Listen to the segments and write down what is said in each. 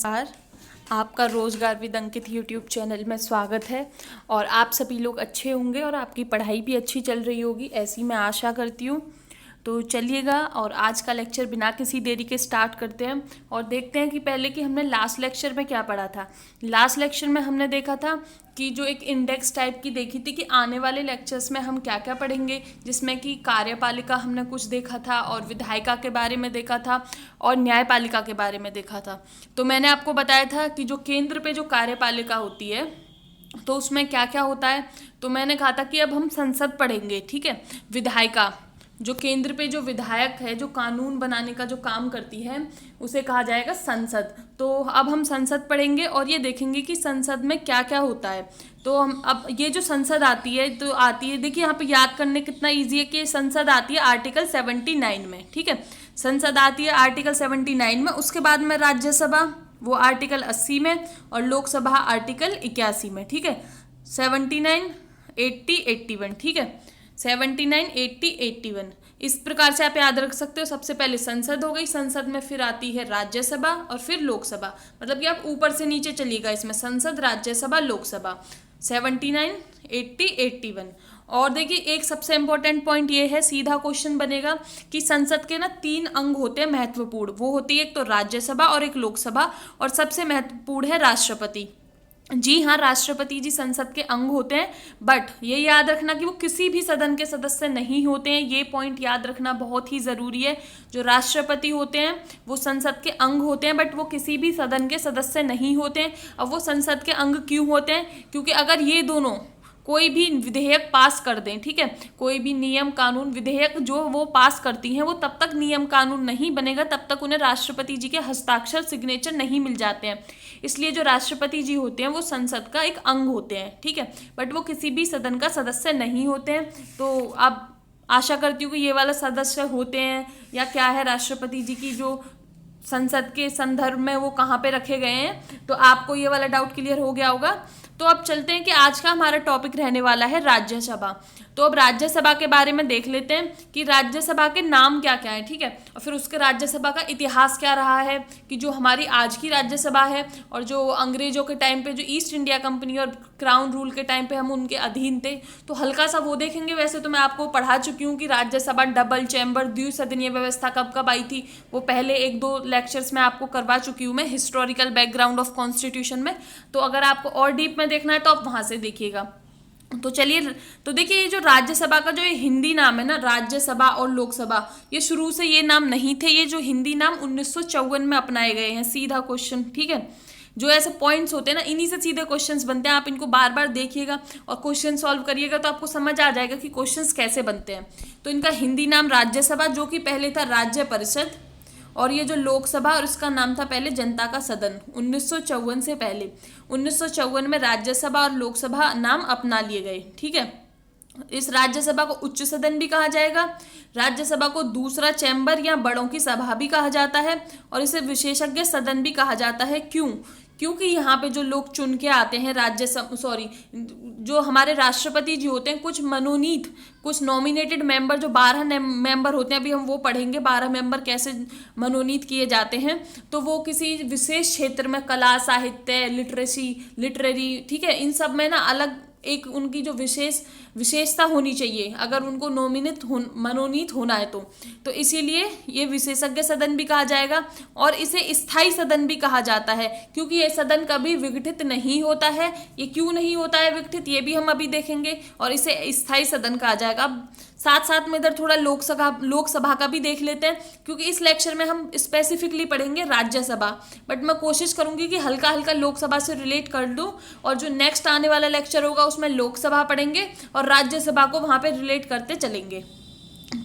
नमस्कार। आपका रोजगार विद अंकित यूट्यूब चैनल में स्वागत है और आप सभी लोग अच्छे होंगे और आपकी पढ़ाई भी अच्छी चल रही होगी, ऐसी मैं आशा करती हूँ। तो चलिएगा और आज का लेक्चर बिना किसी देरी के स्टार्ट करते हैं और देखते हैं कि पहले कि हमने लास्ट लेक्चर में क्या पढ़ा था। लास्ट लेक्चर में हमने देखा था कि जो एक इंडेक्स टाइप की देखी थी कि आने वाले लेक्चर्स में हम क्या क्या पढ़ेंगे, जिसमें कि कार्यपालिका हमने कुछ देखा था और विधायिका के बारे में देखा था और न्यायपालिका के बारे में देखा था। तो मैंने आपको बताया था कि जो केंद्र पे जो कार्यपालिका होती है तो उसमें क्या क्या होता है। तो मैंने कहा था कि अब हम संसद पढ़ेंगे, ठीक है। विधायिका जो केंद्र पे जो विधायक है, जो कानून बनाने का जो काम करती है, उसे कहा जाएगा संसद। तो अब हम संसद पढ़ेंगे और ये देखेंगे कि संसद में क्या क्या होता है। तो हम अब ये जो संसद आती है तो आती है, देखिए यहाँ पे याद करने कितना ईजी है कि संसद आती है आर्टिकल 79 में, ठीक है। संसद आती है आर्टिकल 79 में, उसके बाद में राज्यसभा वो आर्टिकल 80 में और लोकसभा आर्टिकल 81 में, ठीक है। 79, 80, 81, ठीक है। 79, 80, 81 इस प्रकार से आप याद रख सकते हो। सबसे पहले संसद हो गई, संसद में फिर आती है राज्यसभा और फिर लोकसभा, मतलब कि आप ऊपर से नीचे चलिएगा इसमें, संसद, राज्यसभा, लोकसभा। 79, 80, 81। और देखिए एक सबसे इंपॉर्टेंट पॉइंट ये है, सीधा क्वेश्चन बनेगा कि संसद के ना 3 अंग होते हैं महत्वपूर्ण। वो होती है एक तो राज्यसभा और एक लोकसभा, और सबसे महत्वपूर्ण है राष्ट्रपति। जी हाँ, राष्ट्रपति जी संसद के अंग होते हैं, बट ये याद रखना कि वो किसी भी सदन के सदस्य नहीं होते हैं। ये पॉइंट याद रखना बहुत ही ज़रूरी है। जो राष्ट्रपति होते हैं वो संसद के अंग होते हैं, बट वो किसी भी सदन के सदस्य नहीं होते हैं। अब वो संसद के अंग क्यों होते हैं? क्योंकि अगर ये दोनों कोई भी विधेयक पास कर दें, ठीक है, कोई भी नियम कानून विधेयक जो वो पास करती हैं, वो तब तक नियम कानून नहीं बनेगा, तब तक उन्हें राष्ट्रपति जी के हस्ताक्षर सिग्नेचर नहीं मिल जाते हैं। इसलिए जो राष्ट्रपति जी होते हैं वो संसद का एक अंग होते हैं, ठीक है, बट वो किसी भी सदन का सदस्य नहीं होते हैं। तो आप आशा करती हूँ कि ये वाला सदस्य होते हैं या क्या है, राष्ट्रपति जी की जो संसद के संदर्भ में वो कहाँ पे रखे गए हैं, तो आपको ये वाला डाउट क्लियर हो गया होगा। तो अब चलते हैं कि आज का हमारा टॉपिक रहने वाला है राज्यसभा। तो अब राज्यसभा के बारे में देख लेते हैं कि राज्यसभा के नाम क्या क्या है, ठीक है, और फिर उसके राज्यसभा का इतिहास क्या रहा है, कि जो हमारी आज की राज्यसभा है और जो अंग्रेजों के टाइम पे जो ईस्ट इंडिया कंपनी और क्राउन रूल के टाइम पे हम उनके अधीन थे, तो हल्का सा वो देखेंगे। वैसे तो मैं आपको पढ़ा चुकी हूँ कि राज्यसभा डबल चैम्बर द्विसदनीय व्यवस्था कब कब आई थी, वो पहले 1-2 लेक्चर्स में आपको करवा चुकी हूँ मैं, हिस्टोरिकल बैकग्राउंड ऑफ कॉन्स्टिट्यूशन में। तो अगर आपको और डीप में देखना है तो आप वहाँ से देखिएगा। तो चलिए, तो देखिए ये जो राज्यसभा का जो ये हिंदी नाम है ना, राज्यसभा और लोकसभा, ये शुरू से ये नाम नहीं थे। ये जो हिंदी नाम 1954 में अपनाए गए हैं। सीधा क्वेश्चन, ठीक है, जो ऐसे पॉइंट्स होते हैं ना, इन्हीं से सीधे क्वेश्चंस बनते हैं। आप इनको बार बार देखिएगा और क्वेश्चन सॉल्व करिएगा तो आपको समझ आ जाएगा कि क्वेश्चंस कैसे बनते हैं। तो इनका हिंदी नाम राज्यसभा, जो कि पहले था राज्य परिषद, और ये जो लोकसभा और इसका नाम था पहले जनता का सदन। 1954 से पहले 1954 में राज्यसभा और लोकसभा नाम अपना लिए गए, ठीक है। इस राज्यसभा को उच्च सदन भी कहा जाएगा, राज्यसभा को दूसरा चैम्बर या बड़ों की सभा भी कहा जाता है, और इसे विशेषज्ञ सदन भी कहा जाता है। क्यों? क्योंकि यहाँ पे जो लोग चुन के आते हैं जो हमारे राष्ट्रपति जी होते हैं, कुछ मनोनीत, कुछ नॉमिनेटेड मेंबर, जो 12 मेंबर होते हैं, अभी हम वो पढ़ेंगे 12 मेंबर कैसे मनोनीत किए जाते हैं। तो वो किसी विशेष क्षेत्र में, कला, साहित्य, लिटरेरी, ठीक है, इन सब में ना अलग एक उनकी जो विशेषता होनी चाहिए अगर उनको मनोनीत होना है तो इसीलिए ये विशेषज्ञ सदन भी कहा जाएगा, और इसे स्थायी सदन भी कहा जाता है, क्योंकि ये सदन कभी विघटित नहीं होता है। ये क्यों नहीं होता है विघटित, ये भी हम अभी देखेंगे, और इसे स्थायी सदन कहा जाएगा। अब साथ साथ में इधर थोड़ा लोकसभा का भी देख लेते हैं, क्योंकि इस लेक्चर में हम स्पेसिफिकली पढ़ेंगे राज्यसभा, बट मैं कोशिश करूंगी कि हल्का हल्का लोकसभा से रिलेट कर दूं, और जो नेक्स्ट आने वाला लेक्चर होगा उसमें लोकसभा पढ़ेंगे और राज्यसभा को वहां पे रिलेट करते चलेंगे,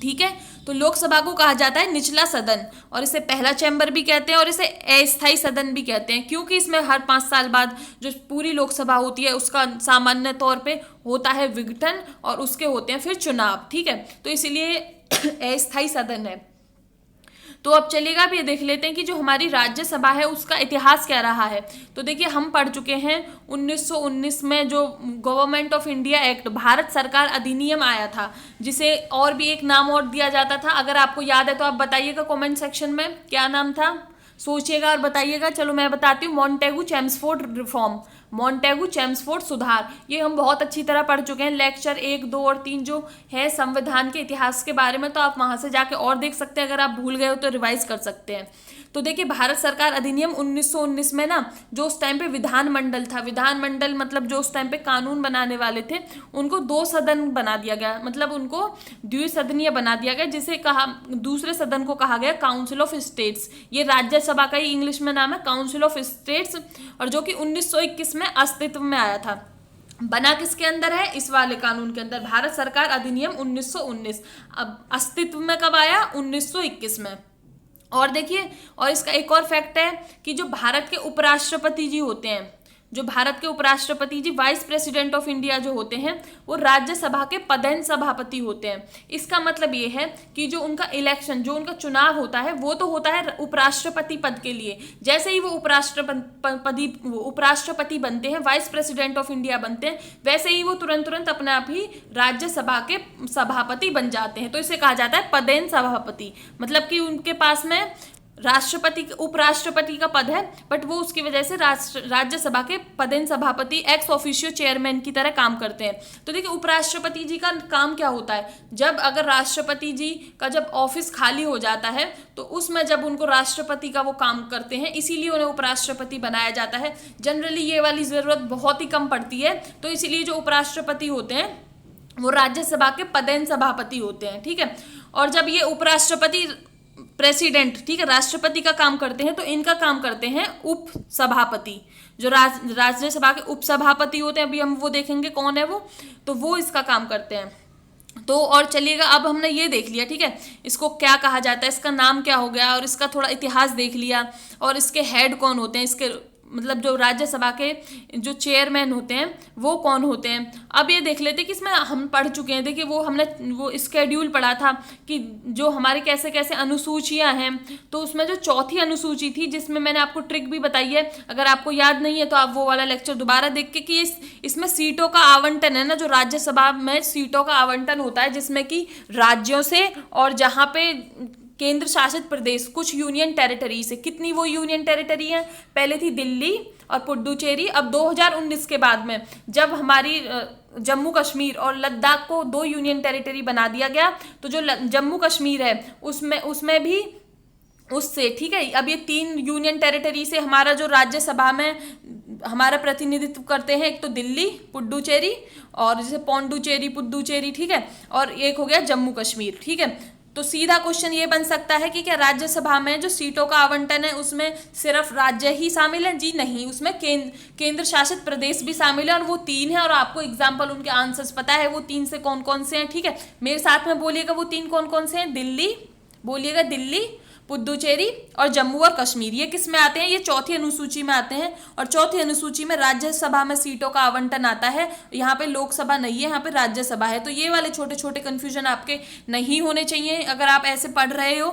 ठीक है। तो लोकसभा को कहा जाता है निचला सदन, और इसे पहला चैम्बर भी कहते हैं, और इसे अस्थायी सदन भी कहते हैं, क्योंकि इसमें हर 5 साल बाद जो पूरी लोकसभा होती है उसका सामान्य तौर पे होता है विघटन, और उसके होते हैं फिर चुनाव, ठीक है। तो इसीलिए अस्थायी सदन है। तो अब चलिएगा, अब ये देख लेते हैं कि जो हमारी राज्यसभा है उसका इतिहास क्या रहा है। तो देखिए हम पढ़ चुके हैं 1919 में जो government of India act, Bharat सरकार अधिनियम आया था, जिसे और भी एक नाम और दिया जाता था। अगर आपको याद है तो आप बताइएगा कमेंट सेक्शन में, क्या नाम था? सोचिएगा और बताइएगा। चलो मैं बताती हूँ, Montagu Chelmsford reform, Montagu Chelmsford सुधार, ये हम बहुत अच्छी तरह पढ़ चुके हैं। लेक्चर 1, 2 और 3 जो है संविधान के इतिहास के बारे में, तो आप वहां से जाके और देख सकते हैं। अगर आप भूल गए हो तो रिवाइज कर सकते हैं। तो देखिए, भारत सरकार अधिनियम 1919 में ना, जो उस टाइम पे विधानमंडल था, विधानमंडल मतलब जो उस टाइम पे कानून बनाने वाले थे, उनको 2 सदन बना दिया गया, मतलब उनको द्विसदनीय बना दिया गया, जिसे कहा, दूसरे सदन को कहा गया काउंसिल ऑफ स्टेट्स। ये राज्यसभा का ही इंग्लिश में नाम है, काउंसिल ऑफ स्टेट्स, और जो कि 1921 में अस्तित्व में आया था। बना किसके अंदर है? इस वाले कानून के अंदर, भारत सरकार अधिनियम 1919। अब अस्तित्व में कब आया? 1921 में। और देखिए, और इसका एक और फैक्ट है कि जो भारत के उपराष्ट्रपति जी होते हैं, जो भारत के उपराष्ट्रपति जी, वाइस प्रेसिडेंट ऑफ इंडिया जो होते हैं, वो राज्यसभा के पदेन सभापति होते हैं। इसका मतलब ये है कि जो उनका इलेक्शन, जो उनका चुनाव होता है, वो तो होता है उपराष्ट्रपति पद के लिए। जैसे ही वो उपराष्ट्रपति बनते हैं, वाइस प्रेसिडेंट ऑफ इंडिया बनते हैं, वैसे ही वो तुरंत अपने आप ही राज्यसभा के सभापति बन जाते हैं। तो इसे कहा जाता है पदेन सभापति, मतलब कि उनके पास में राष्ट्रपति, उपराष्ट्रपति का पद है, बट वो उसकी वजह से राज्यसभा के पदेन सभापति, एक्स ऑफिशियो चेयरमैन की तरह काम करते हैं। तो देखिए, उपराष्ट्रपति जी का काम क्या होता है? जब अगर राष्ट्रपति जी का जब ऑफिस खाली हो जाता है, तो उसमें जब उनको राष्ट्रपति का वो काम करते हैं, इसीलिए उन्हें उपराष्ट्रपति बनाया जाता है। जनरली ये वाली जरूरत बहुत ही कम पड़ती है, तो इसीलिए जो उपराष्ट्रपति होते हैं वो राज्यसभा के पदेन सभापति होते हैं, ठीक है। और जब ये उपराष्ट्रपति, प्रेसिडेंट, ठीक है, राष्ट्रपति का काम करते हैं, तो इनका काम करते हैं उप सभापति, जो राज्यसभा के उप सभापति होते हैं। अभी हम वो देखेंगे कौन है वो, तो वो इसका काम करते हैं। तो और चलिएगा, अब हमने ये देख लिया, ठीक है, इसको क्या कहा जाता है, इसका नाम क्या हो गया, और इसका थोड़ा इतिहास देख लिया, और इसके हेड कौन होते हैं, इसके मतलब जो राज्यसभा के जो चेयरमैन होते हैं वो कौन होते हैं। अब ये देख लेते हैं कि इसमें हम पढ़ चुके हैं। देखिए, वो हमने वो स्केड्यूल पढ़ा था कि जो हमारे कैसे कैसे अनुसूचियां हैं, तो उसमें जो चौथी अनुसूची थी, जिसमें मैंने आपको ट्रिक भी बताई है, अगर आपको याद नहीं है तो आप वो वाला लेक्चर दोबारा देख के, कि इसमें सीटों का आवंटन है ना, जो राज्यसभा में सीटों का आवंटन होता है, जिसमें कि राज्यों से और जहाँ पे केंद्र शासित प्रदेश, कुछ यूनियन टेरिटरी से, कितनी वो यूनियन टेरिटरी है, पहले थी दिल्ली और पुडुचेरी। अब 2019 के बाद में जब हमारी जम्मू कश्मीर और लद्दाख को 2 यूनियन टेरिटरी बना दिया गया, तो जो जम्मू कश्मीर है उसमें भी उससे, ठीक है, अब ये 3 यूनियन टेरिटरी से हमारा जो राज्यसभा में हमारा प्रतिनिधित्व करते हैं, एक तो दिल्ली, पुडुचेरी, और जैसे पौंडुचेरी, पुडुचेरी, ठीक है, और एक हो गया जम्मू कश्मीर, ठीक है। तो सीधा क्वेश्चन ये बन सकता है कि क्या राज्यसभा में जो सीटों का आवंटन है उसमें सिर्फ राज्य ही शामिल है? जी नहीं, उसमें केंद्र शासित प्रदेश भी शामिल है, और वो 3 है, और आपको एग्जाम्पल उनके आंसर्स पता है वो 3 से कौन कौन से हैं, ठीक है। मेरे साथ में बोलिएगा वो 3 कौन कौन से हैं। दिल्ली, बोलिएगा दिल्ली, पुडुचेरी और जम्मू और कश्मीर। ये किस में आते हैं? ये चौथी अनुसूची में आते हैं, और चौथी अनुसूची में राज्यसभा में सीटों का आवंटन आता है। यहाँ पे लोकसभा नहीं है, यहाँ पे राज्यसभा है। तो ये वाले छोटे छोटे कंफ्यूजन आपके नहीं होने चाहिए अगर आप ऐसे पढ़ रहे हो।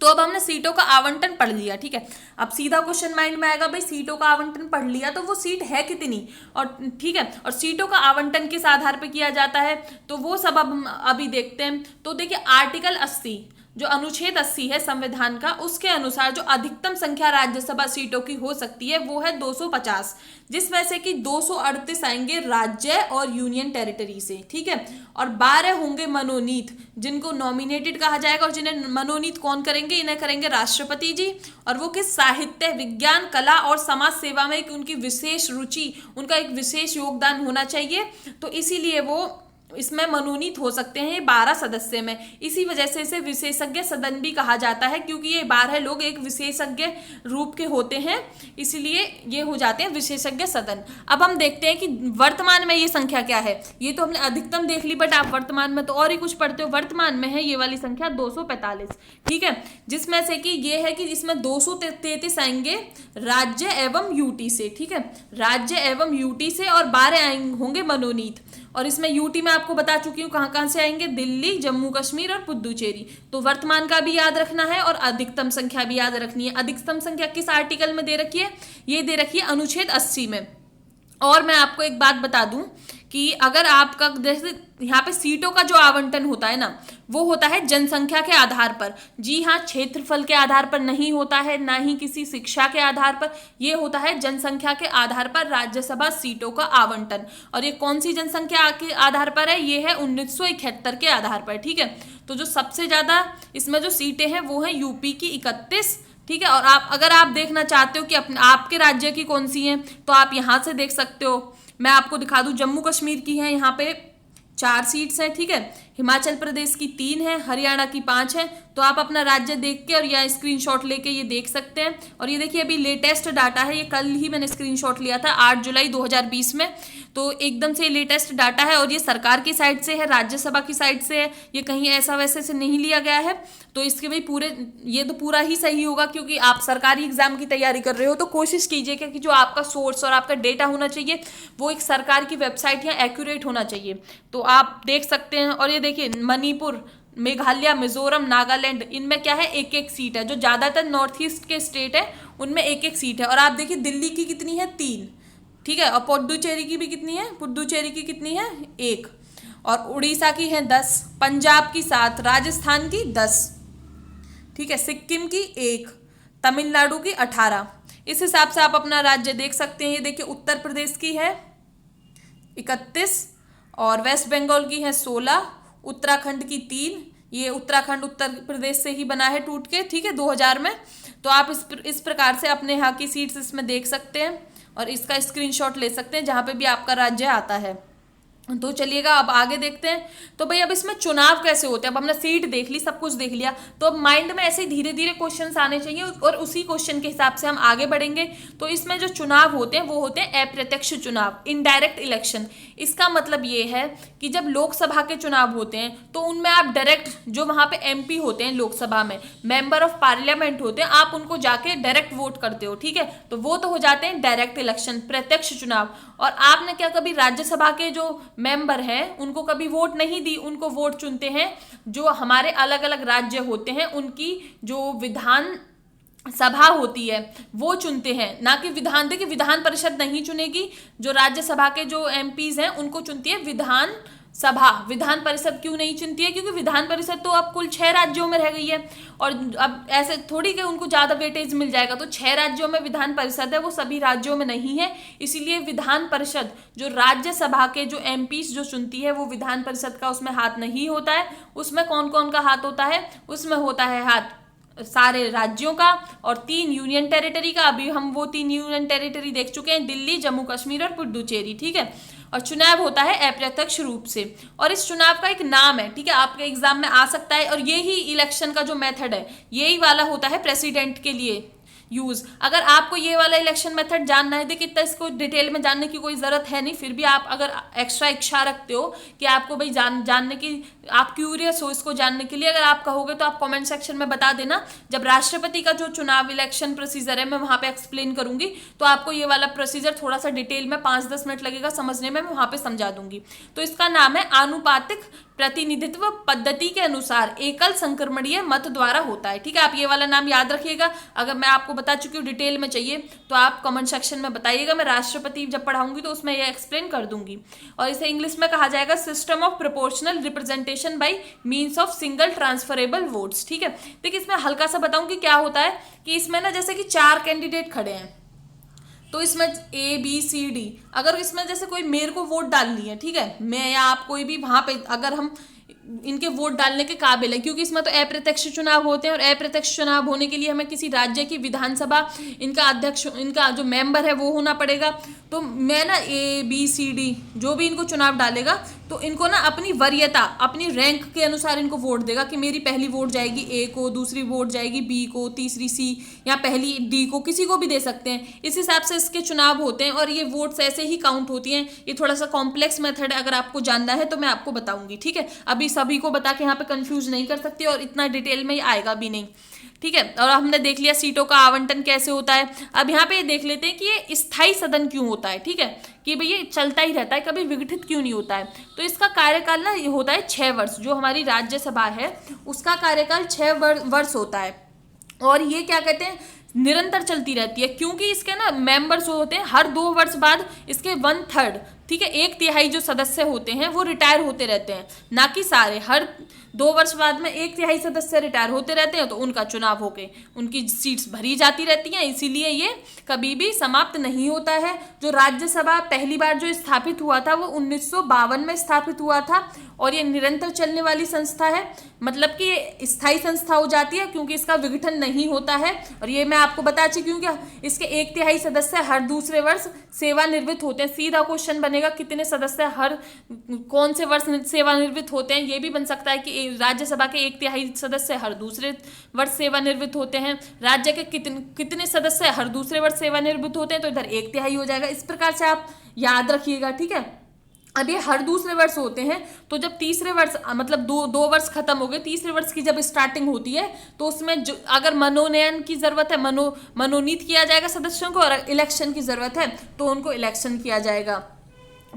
तो अब हमने सीटों का आवंटन पढ़ लिया, ठीक है। अब सीधा क्वेश्चन माइंड में आएगा, भाई सीटों का आवंटन पढ़ लिया तो वो सीट है कितनी, और ठीक है, और सीटों का आवंटन किस आधार पर किया जाता है, तो वो सब अब हम अभी देखते हैं। तो देखिए, आर्टिकल 80, जो अनुच्छेद 80 है संविधान का, उसके अनुसार जो अधिकतम संख्या राज्यसभा सीटों की हो सकती है वो है 250, जिसमें से कि 238 आएंगे राज्य और यूनियन टेरिटरी से, ठीक है, और 12 होंगे मनोनीत, जिनको नॉमिनेटेड कहा जाएगा, और जिन्हें मनोनीत कौन करेंगे? इन्हें करेंगे राष्ट्रपति जी। और वो किस? साहित्य, विज्ञान, कला और समाज सेवा में उनकी विशेष रुचि, उनका एक विशेष योगदान होना चाहिए, तो इसीलिए वो इसमें मनोनीत हो सकते हैं 12 सदस्य में। इसी वजह से इसे विशेषज्ञ सदन भी कहा जाता है, क्योंकि ये 12 लोग एक विशेषज्ञ रूप के होते हैं, इसलिए ये हो जाते हैं विशेषज्ञ सदन। अब हम देखते हैं कि वर्तमान में ये संख्या क्या है। ये तो हमने अधिकतम देख ली, बट आप वर्तमान में तो और ही कुछ पढ़ते हो। वर्तमान में है ये वाली संख्या 245, ठीक है, जिसमें से कि ये है कि इसमें 233 आएंगे राज्य एवं यूटी से, ठीक है, राज्य एवं यूटी से, और 12 होंगे मनोनीत। और इसमें यूटी में आपको बता चुकी हूँ कहाँ कहाँ से आएंगे, दिल्ली, जम्मू कश्मीर और पुडुचेरी। तो वर्तमान का भी याद रखना है और अधिकतम संख्या भी याद रखनी है। अधिकतम संख्या किस आर्टिकल में दे रखी है? ये दे रखी है अनुच्छेद 80 में। और मैं आपको एक बात बता दूं कि अगर आपका जैसे यहाँ पे सीटों का जो आवंटन होता है ना, वो होता है जनसंख्या के आधार पर। जी हाँ, क्षेत्रफल के आधार पर नहीं होता है, ना ही किसी शिक्षा के आधार पर। ये होता है जनसंख्या के आधार पर राज्यसभा सीटों का आवंटन। और ये कौन सी जनसंख्या के आधार पर है? ये है 1971 के आधार पर। ठीक है, तो जो सबसे ज्यादा इसमें जो सीटें हैं वो है यूपी की 31। ठीक है, और आप अगर आप देखना चाहते हो कि आपके राज्य की कौन सी है, तो आप यहाँ से देख सकते हो। मैं आपको दिखा दूं, जम्मू कश्मीर की है यहाँ पे 4 सीट्स हैं। ठीक है, हिमाचल प्रदेश की 3 है, हरियाणा की 5 है। तो आप अपना राज्य देख के और या स्क्रीनशॉट लेके ये देख सकते हैं। और ये देखिए अभी लेटेस्ट डाटा है, ये कल ही मैंने स्क्रीनशॉट लिया था 8 जुलाई 2020 में। तो एकदम से लेटेस्ट डाटा है और ये सरकार की साइड से है, राज्यसभा की साइड से है, ये कहीं ऐसा वैसे से नहीं लिया गया है। तो इसके भाई पूरे ये तो पूरा ही सही होगा, क्योंकि आप सरकारी एग्जाम की तैयारी कर रहे हो तो कोशिश कीजिएगा कि जो आपका सोर्स और आपका डेटा होना चाहिए वो एक सरकार की वेबसाइट या एक्यूरेट होना चाहिए। तो आप देख सकते हैं। और ये देखिए मणिपुर, मेघालय, मिजोरम, नागालैंड, इनमें क्या है, एक एक सीट है। जो ज्यादातर नॉर्थ ईस्ट के स्टेट है उनमें एक एक सीट है। और आप देखिए दिल्ली की कितनी है, 3। ठीक है, और पुडुचेरी की भी कितनी है, पुडुचेरी की कितनी है, 1। और उड़ीसा की है 10, पंजाब की 7, राजस्थान की 10। ठीक है, सिक्किम की 1, तमिलनाडु की 18। इस हिसाब से आप अपना राज्य देख सकते हैं। ये देखिए उत्तर प्रदेश की है 31 और वेस्ट बंगाल की है 16, उत्तराखंड की 3। ये उत्तराखंड उत्तर प्रदेश से ही बना है टूट के। ठीक है, 2000 में। तो आप इस प्रकार से अपने यहाँ की सीट्स इसमें देख सकते हैं और इसका स्क्रीनशॉट ले सकते हैं जहाँ पे भी आपका राज्य आता है। तो चलिएगा अब आगे देखते हैं। तो भाई अब इसमें चुनाव कैसे होते हैं? अब हमने सीट देख ली, सब कुछ देख लिया, तो अब माइंड में ऐसे धीरे धीरे क्वेश्चंस आने चाहिए और उसी क्वेश्चन के हिसाब से हम आगे बढ़ेंगे। तो इसमें जो चुनाव होते हैं वो होते हैं अप्रत्यक्ष चुनाव, इनडायरेक्ट इलेक्शन। इसका मतलब ये है कि जब लोकसभा के चुनाव होते हैं तो उनमें आप डायरेक्ट, जो वहां पे एमपी होते हैं लोकसभा में, मेंबर ऑफ पार्लियामेंट होते हैं, आप उनको जाके डायरेक्ट वोट करते हो। ठीक है, तो वो तो हो जाते हैं डायरेक्ट इलेक्शन, प्रत्यक्ष चुनाव। और आपने क्या कभी राज्यसभा के जो मेंबर हैं उनको कभी वोट नहीं दी, उनको वोट चुनते हैं जो हमारे अलग अलग राज्य होते हैं, उनकी जो विधान सभा होती है वो चुनते हैं, ना कि विधान। देखिए विधान परिषद नहीं चुनेगी, जो राज्यसभा के जो एमपीज हैं उनको चुनती है विधान सभा। विधान परिषद क्यों नहीं चुनती है? क्योंकि विधान परिषद तो अब कुल 6 राज्यों में रह गई है और अब ऐसे थोड़ी कि उनको ज्यादा वेटेज मिल जाएगा। तो 6 राज्यों में विधान परिषद है, वो सभी राज्यों में नहीं है। इसीलिए विधान परिषद जो राज्यसभा के जो एमपीज जो चुनती है वो विधान परिषद का उसमें हाथ नहीं होता है। उसमें कौन कौन का हाथ होता है? उसमें होता है हाथ सारे राज्यों का और 3 यूनियन टेरिटरी का। अभी हम वो 3 यूनियन टेरिटरी देख चुके हैं, दिल्ली, जम्मू कश्मीर और पुडुचेरी। ठीक है, और चुनाव होता है अप्रत्यक्ष रूप से और इस चुनाव का एक नाम है। ठीक है, आपके एग्जाम में आ सकता है और यही इलेक्शन का जो मेथड है यही वाला होता है प्रेसिडेंट के लिए यूज। अगर आपको ये वाला इलेक्शन मेथड जानना है, देखिए इतना इसको डिटेल में जानने की कोई जरूरत है नहीं, फिर भी आप अगर एक्स्ट्रा इच्छा रखते हो कि आपको भाई जानने की, आप क्यूरियस हो इसको जानने के लिए, अगर आप कहोगे तो आप कमेंट सेक्शन में बता देना। जब राष्ट्रपति का जो चुनाव इलेक्शन प्रोसीजर है मैं वहां पे एक्सप्लेन करूंगी, तो आपको ये वाला प्रोसीजर थोड़ा सा डिटेल में 5-10 मिनट लगेगा समझने में, मैं वहां पे समझा दूंगी। तो इसका नाम है आनुपातिक प्रतिनिधित्व पद्धति के अनुसार एकल संक्रमणीय मत द्वारा होता है। ठीक है, आप ये वाला नाम याद रखिएगा। अगर मैं आपको बता चुकी हूँ डिटेल में चाहिए तो आप कमेंट सेक्शन में बताइएगा, मैं राष्ट्रपति जब पढ़ाऊंगी तो उसमें ये एक्सप्लेन कर दूंगी। और इसे इंग्लिश में कहा जाएगा system of proportional representation bye means of single transferable votes. ठीक है, देखिए इसमें हल्का सा बताऊं कि क्या होता है कि इसमें ना जैसे कि 4 कैंडिडेट खड़े हैं, तो इसमें A B C D, अगर इसमें जैसे कोई मेरे को वोट डालनी है, ठीक है, मैं या आप कोई भी वहां पे अगर हम इनके वोट डालने के काबिल है, क्योंकि इसमें तो अप्रत्यक्ष चुनाव होते हैं और अप्रत्यक्ष चुनाव होने के लिए हमें किसी राज्य की विधानसभा, इनका अध्यक्ष, इनका जो मेंबर है वो होना पड़ेगा। तो मैं ना A B C D जो भी इनको चुनाव डालेगा तो इनको ना अपनी वरीयता, अपनी रैंक के अनुसार इनको वोट देगा कि मेरी पहली वोट जाएगी A को, दूसरी वोट जाएगी B को, तीसरी C या पहली D को, किसी को भी दे सकते हैं। इस हिसाब से इसके चुनाव होते हैं और ये वोट्स ऐसे ही काउंट होती हैं। ये थोड़ा सा कॉम्प्लेक्स मेथड है, अगर आपको जानना है तो मैं आपको बताऊंगी। ठीक है, अभी सभी को बता के यहाँ पे कंफ्यूज नहीं कर सकती और इतना डिटेल में आएगा भी नहीं। ठीक है, और हमने देख लिया सीटों का आवंटन कैसे होता है। अब यहाँ पे देख लेते हैं कि ये स्थायी सदन क्यों होता है। ठीक है, कि भाई ये चलता ही रहता है, कभी विघटित क्यों नहीं होता है। तो इसका कार्यकाल ना ये होता है 6 वर्ष। जो हमारी राज्यसभा है उसका कार्यकाल 6 वर्ष होता है और ये क्या कहते हैं, निरंतर चलती रहती है, क्योंकि इसके ना मेंबर्स होते हैं हर 2 वर्ष बाद इसके 1/3 ठीक है, 1/3 जो सदस्य होते हैं वो रिटायर होते रहते हैं, ना कि सारे। हर 2 वर्ष बाद में 1/3 सदस्य रिटायर होते रहते हैं, तो उनका चुनाव होके उनकी सीट्स भरी जाती रहती हैं, इसीलिए ये कभी भी समाप्त नहीं होता है। जो राज्यसभा पहली बार जो स्थापित हुआ था वो 1952 में स्थापित हुआ था, और ये निरंतर चलने वाली संस्था है, मतलब कि ये स्थायी संस्था हो जाती है क्योंकि इसका विघटन नहीं होता है। और ये मैं आपको बता चुकी हूँ कि इसके 1/3 सदस्य हर दूसरे वर्ष सेवानिवृत्त होते हैं। सीधा क्वेश्चन बनेगा कितने सदस्य हर कौन से वर्ष सेवानिवृत्त होते हैं, ये भी बन सकता है कि राज्यसभा के 1/3 सदस्य हर दूसरे वर्ष सेवानिवृत्त होते हैं, राज्य के कितने सदस्य हर दूसरे वर्ष सेवानिवृत्त होते हैं, तो इधर 1/3 हो जाएगा। इस प्रकार से आप याद रखिएगा, ठीक है। अब ये हर दूसरे वर्ष होते हैं, तो जब तीसरे वर्ष मतलब दो वर्ष खत्म हो गए, तीसरे वर्ष की जब स्टार्टिंग होती है, तो उसमें जो अगर मनोनयन की जरूरत है, मनोनीत किया जाएगा सदस्यों को, और इलेक्शन की जरूरत है तो उनको इलेक्शन किया जाएगा,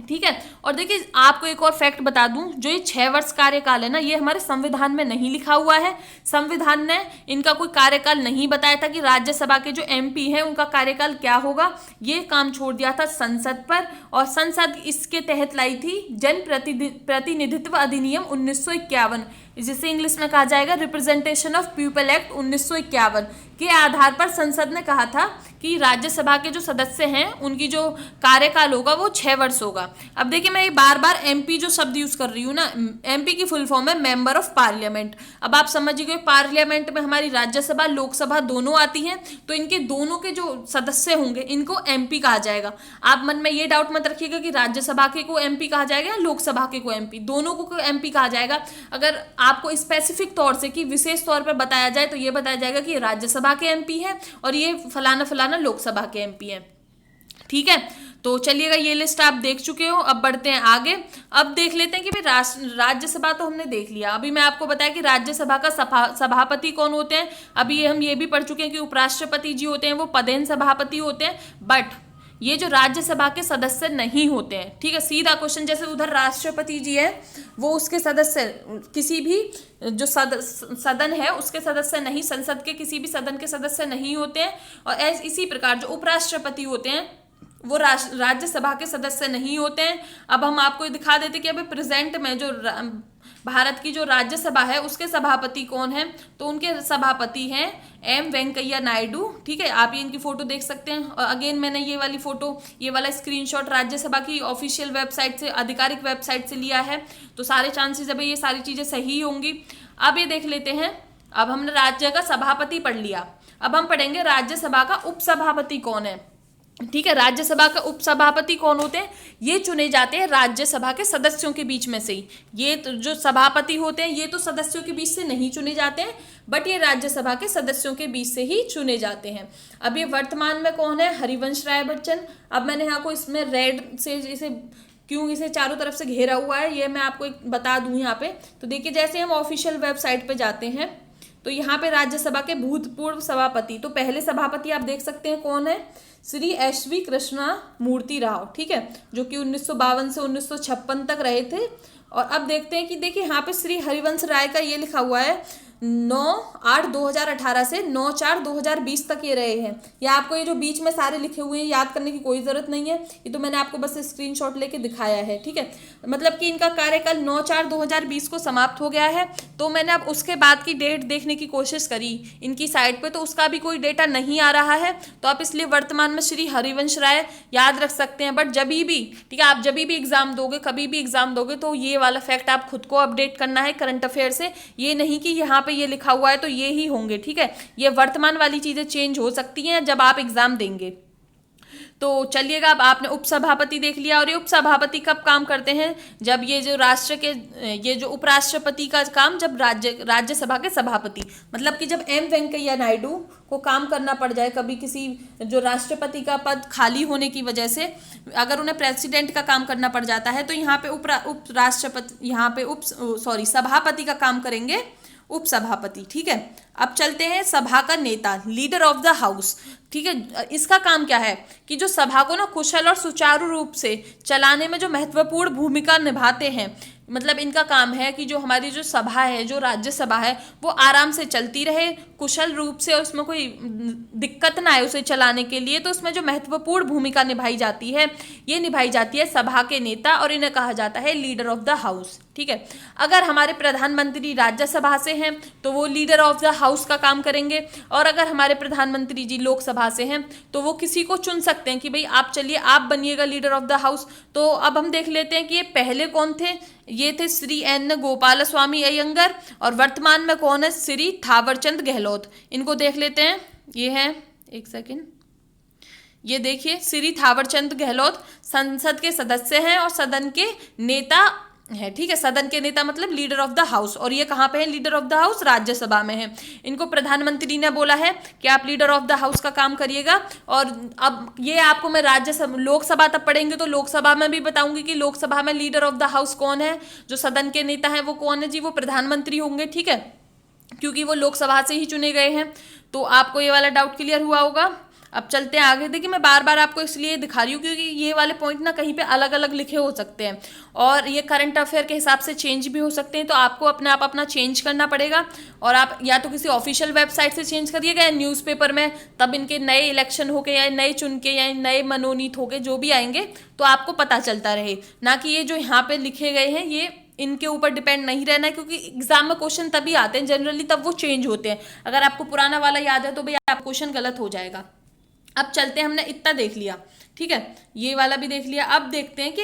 ठीक है। और देखिए आपको एक और फैक्ट बता दूं, जो ये 6 वर्ष कार्यकाल है ना, ये हमारे संविधान में नहीं लिखा हुआ है। संविधान ने इनका कोई कार्यकाल नहीं बताया था कि राज्यसभा के जो एमपी हैं उनका कार्यकाल क्या होगा। ये काम छोड़ दिया था संसद पर, और संसद इसके तहत लाई थी जन प्रतिनिधित्व अधिनियम 1951, जिसे इंग्लिश में कहा जाएगा रिप्रेजेंटेशन ऑफ पीपल एक्ट 1951 के आधार पर संसद ने कहा था कि राज्यसभा के जो सदस्य हैं उनकी जो कार्यकाल होगा वो 6 वर्ष होगा। अब देखिए मैं बार बार एमपी जो शब्द यूज कर रही हूँ ना, एमपी की फुल फॉर्म है मेंबर ऑफ पार्लियामेंट। अब आप समझिए पार्लियामेंट में हमारी राज्यसभा लोकसभा दोनों आती हैं, तो इनके दोनों के जो सदस्य होंगे इनको एमपी कहा जाएगा। आप मन में ये डाउट मत रखिएगा कि राज्यसभा के को एमपी कहा जाएगा या लोकसभा के को एमपी, दोनों को एमपी कहा जाएगा। अगर आपको स्पेसिफिक तौर से कि विशेष तौर पर बताया जाए तो ये बताया जाएगा कि राज्यसभा के एमपी है और ये फलाना फलाना लोकसभा के एमपी है, ठीक है। तो चलिएगा ये लिस्ट आप देख चुके हो, अब बढ़ते हैं आगे। अब देख लेते हैं कि भाई राज्यसभा तो हमने देख लिया। अभी मैं आपको बताया कि राज्यसभा का सभापति कौन होते हैं। अभी हम ये भी पढ़ चुके हैं कि उपराष्ट्रपति जी होते हैं, वो पदेन सभापति होते हैं। बट ये जो राज्यसभा के सदस्य नहीं होते हैं, ठीक है, सीधा क्वेश्चन, जैसे उधर राष्ट्रपति जी है वो उसके सदस्य किसी भी जो सदन है उसके सदस्य नहीं, संसद के किसी भी सदन के सदस्य नहीं होते हैं। और इसी प्रकार जो उपराष्ट्रपति होते हैं वो राज्यसभा के सदस्य नहीं होते हैं। अब हम आपको दिखा देते कि अभी प्रेजेंट में जो भारत की जो राज्यसभा है उसके सभापति कौन है, तो उनके सभापति हैं एम वेंकैया नायडू, ठीक है। आप ये इनकी फोटो देख सकते हैं। और अगेन मैंने ये वाली फोटो, ये वाला स्क्रीनशॉट राज्यसभा की ऑफिशियल वेबसाइट से, आधिकारिक वेबसाइट से लिया है, तो सारे चांसेस अब ये सारी चीजें सही होंगी। अब ये देख लेते हैं, अब हमने राज्य का सभापति पढ़ लिया, अब हम पढ़ेंगे राज्यसभा का उपसभापति कौन है, ठीक है। राज्यसभा का उपसभापति कौन होते हैं, ये चुने जाते हैं राज्यसभा के सदस्यों के बीच में से ही। ये तो जो सभापति होते हैं ये तो सदस्यों के बीच से नहीं चुने जाते हैं, बट ये राज्यसभा के सदस्यों के बीच से ही चुने जाते हैं। अब ये वर्तमान में कौन है, हरिवंश राय बच्चन। अब मैंने यहाँ को इसमें रेड से इसे क्यों इसे चारों तरफ से घेरा हुआ है ये मैं आपको बता दूं यहाँ पे। तो देखिए जैसे हम ऑफिशियल वेबसाइट पे जाते हैं तो यहाँ पे राज्यसभा के भूतपूर्व सभापति, तो पहले सभापति आप देख सकते हैं कौन है, श्री एस.वी. कृष्णा मूर्ति राव, ठीक है, जो कि 1952 से 1956 तक रहे थे। और अब देखते हैं कि देखिए यहाँ पे श्री हरिवंश राय का ये लिखा हुआ है 9/8/2018 से 9/4/2020 तक ये रहे हैं। या आपको ये जो बीच में सारे लिखे हुए हैं याद करने की कोई ज़रूरत नहीं है, ये तो मैंने आपको बस स्क्रीनशॉट लेके दिखाया है, ठीक है। मतलब कि इनका कार्यकाल 9/4/2020 को समाप्त हो गया है। तो मैंने अब उसके बाद की डेट देखने की कोशिश करी इनकी साइट पे, तो उसका भी कोई डेटा नहीं आ रहा है। तो आप इसलिए वर्तमान में श्री हरिवंश राय याद रख सकते हैं। बट जब भी, ठीक है, आप जब भी एग्जाम दोगे, कभी भी एग्जाम दोगे, तो ये वाला फैक्ट आप खुद को अपडेट करना है करंट अफेयर से। ये नहीं कि यहाँ पे ये लिखा हुआ है तो ये ही होंगे, ठीक है। ये वर्तमान वाली चीजें चेंज हो सकती हैं जब आप एग्जाम देंगे। तो चलिएगा, अब आपने उपसभापति देख लिया। और ये उपसभापति कब काम करते हैं, जब ये जो राष्ट्र के, ये जो उपराष्ट्रपति का काम, जब राज्यसभा के सभापति, मतलब कि जब एम वेंकैया नायडू को काम करना पड़ जाए, कभी किसी जो राष्ट्रपति का पद खाली होने की वजह से अगर उन्हें प्रेसिडेंट का काम करना पड़ जाता है, तो यहाँ पे उपराष्ट्रपति, यहाँ पे सभापति का काम करेंगे उपसभापति, ठीक है। अब चलते हैं सभा का नेता, लीडर ऑफ द हाउस, ठीक है। इसका काम क्या है कि जो सभा को ना कुशल और सुचारू रूप से चलाने में जो महत्वपूर्ण भूमिका निभाते हैं, मतलब इनका काम है कि जो हमारी जो सभा है, जो राज्यसभा है, वो आराम से चलती रहे, कुशल रूप से, और उसमें कोई दिक्कत ना आए उसे चलाने के लिए। तो उसमें जो महत्वपूर्ण भूमिका निभाई जाती है, ये निभाई जाती है सभा के नेता, और इन्हें कहा जाता है लीडर ऑफ द हाउस। ठीक है। अगर हमारे प्रधानमंत्री राज्यसभा से हैं तो वो लीडर ऑफ द हाउस का काम करेंगे, और अगर हमारे प्रधानमंत्री जी लोकसभा से हैं तो वो किसी को चुन सकते हैं कि भाई आप चलिए, आप बनिएगा लीडर ऑफ द हाउस। तो अब हम देख लेते हैं कि ये पहले कौन थे। ये थे श्री एन गोपाल स्वामी अयंगर, और वर्तमान में कौन है, श्री थावरचंद गहलोत। इनको देख लेते हैं। ये है, एक सेकेंड, ये देखिए, श्री थावरचंद गहलोत संसद के सदस्य हैं और सदन के नेता है। ठीक है, सदन के नेता मतलब लीडर ऑफ द हाउस। और ये कहाँ पे है leader of the house, Rajya Sabha में है। इनको प्रधानमंत्री ने बोला है कि आप लीडर ऑफ द हाउस का काम करिएगा। और अब ये आपको मैं राज्यसभा, लोकसभा तब पढ़ेंगे तो लोकसभा में भी बताऊंगी कि लोकसभा में लीडर ऑफ द हाउस कौन है, जो सदन के नेता है वो कौन है जी, वो प्रधानमंत्री होंगे। ठीक है, क्योंकि वो लोकसभा से ही चुने गए हैं। तो आपको ये वाला डाउट क्लियर हुआ होगा। अब चलते हैं आगे। देखिए, मैं बार बार आपको इसलिए दिखा रही हूँ क्योंकि ये वाले पॉइंट ना कहीं पे अलग अलग लिखे हो सकते हैं, और ये करंट अफेयर के हिसाब से चेंज भी हो सकते हैं। तो आपको अपने आप अपना चेंज करना पड़ेगा, और आप या तो किसी ऑफिशियल वेबसाइट से चेंज करिएगा या न्यूज़पेपर में, तब इनके नए इलेक्शन होके या नए चुन के या नए मनोनीत होके जो भी आएंगे तो आपको पता चलता रहे। ना कि ये जो यहाँ पे लिखे गए हैं ये इनके ऊपर डिपेंड नहीं रहना है, क्योंकि एग्जाम में क्वेश्चन तभी आते हैं जनरली, तब वो चेंज होते हैं। अगर आपको पुराना वाला याद है तो भैया आप क्वेश्चन गलत हो जाएगा। अब चलते हैं, हमने इतना देख लिया। ठीक है, ये वाला भी देख लिया। अब देखते हैं कि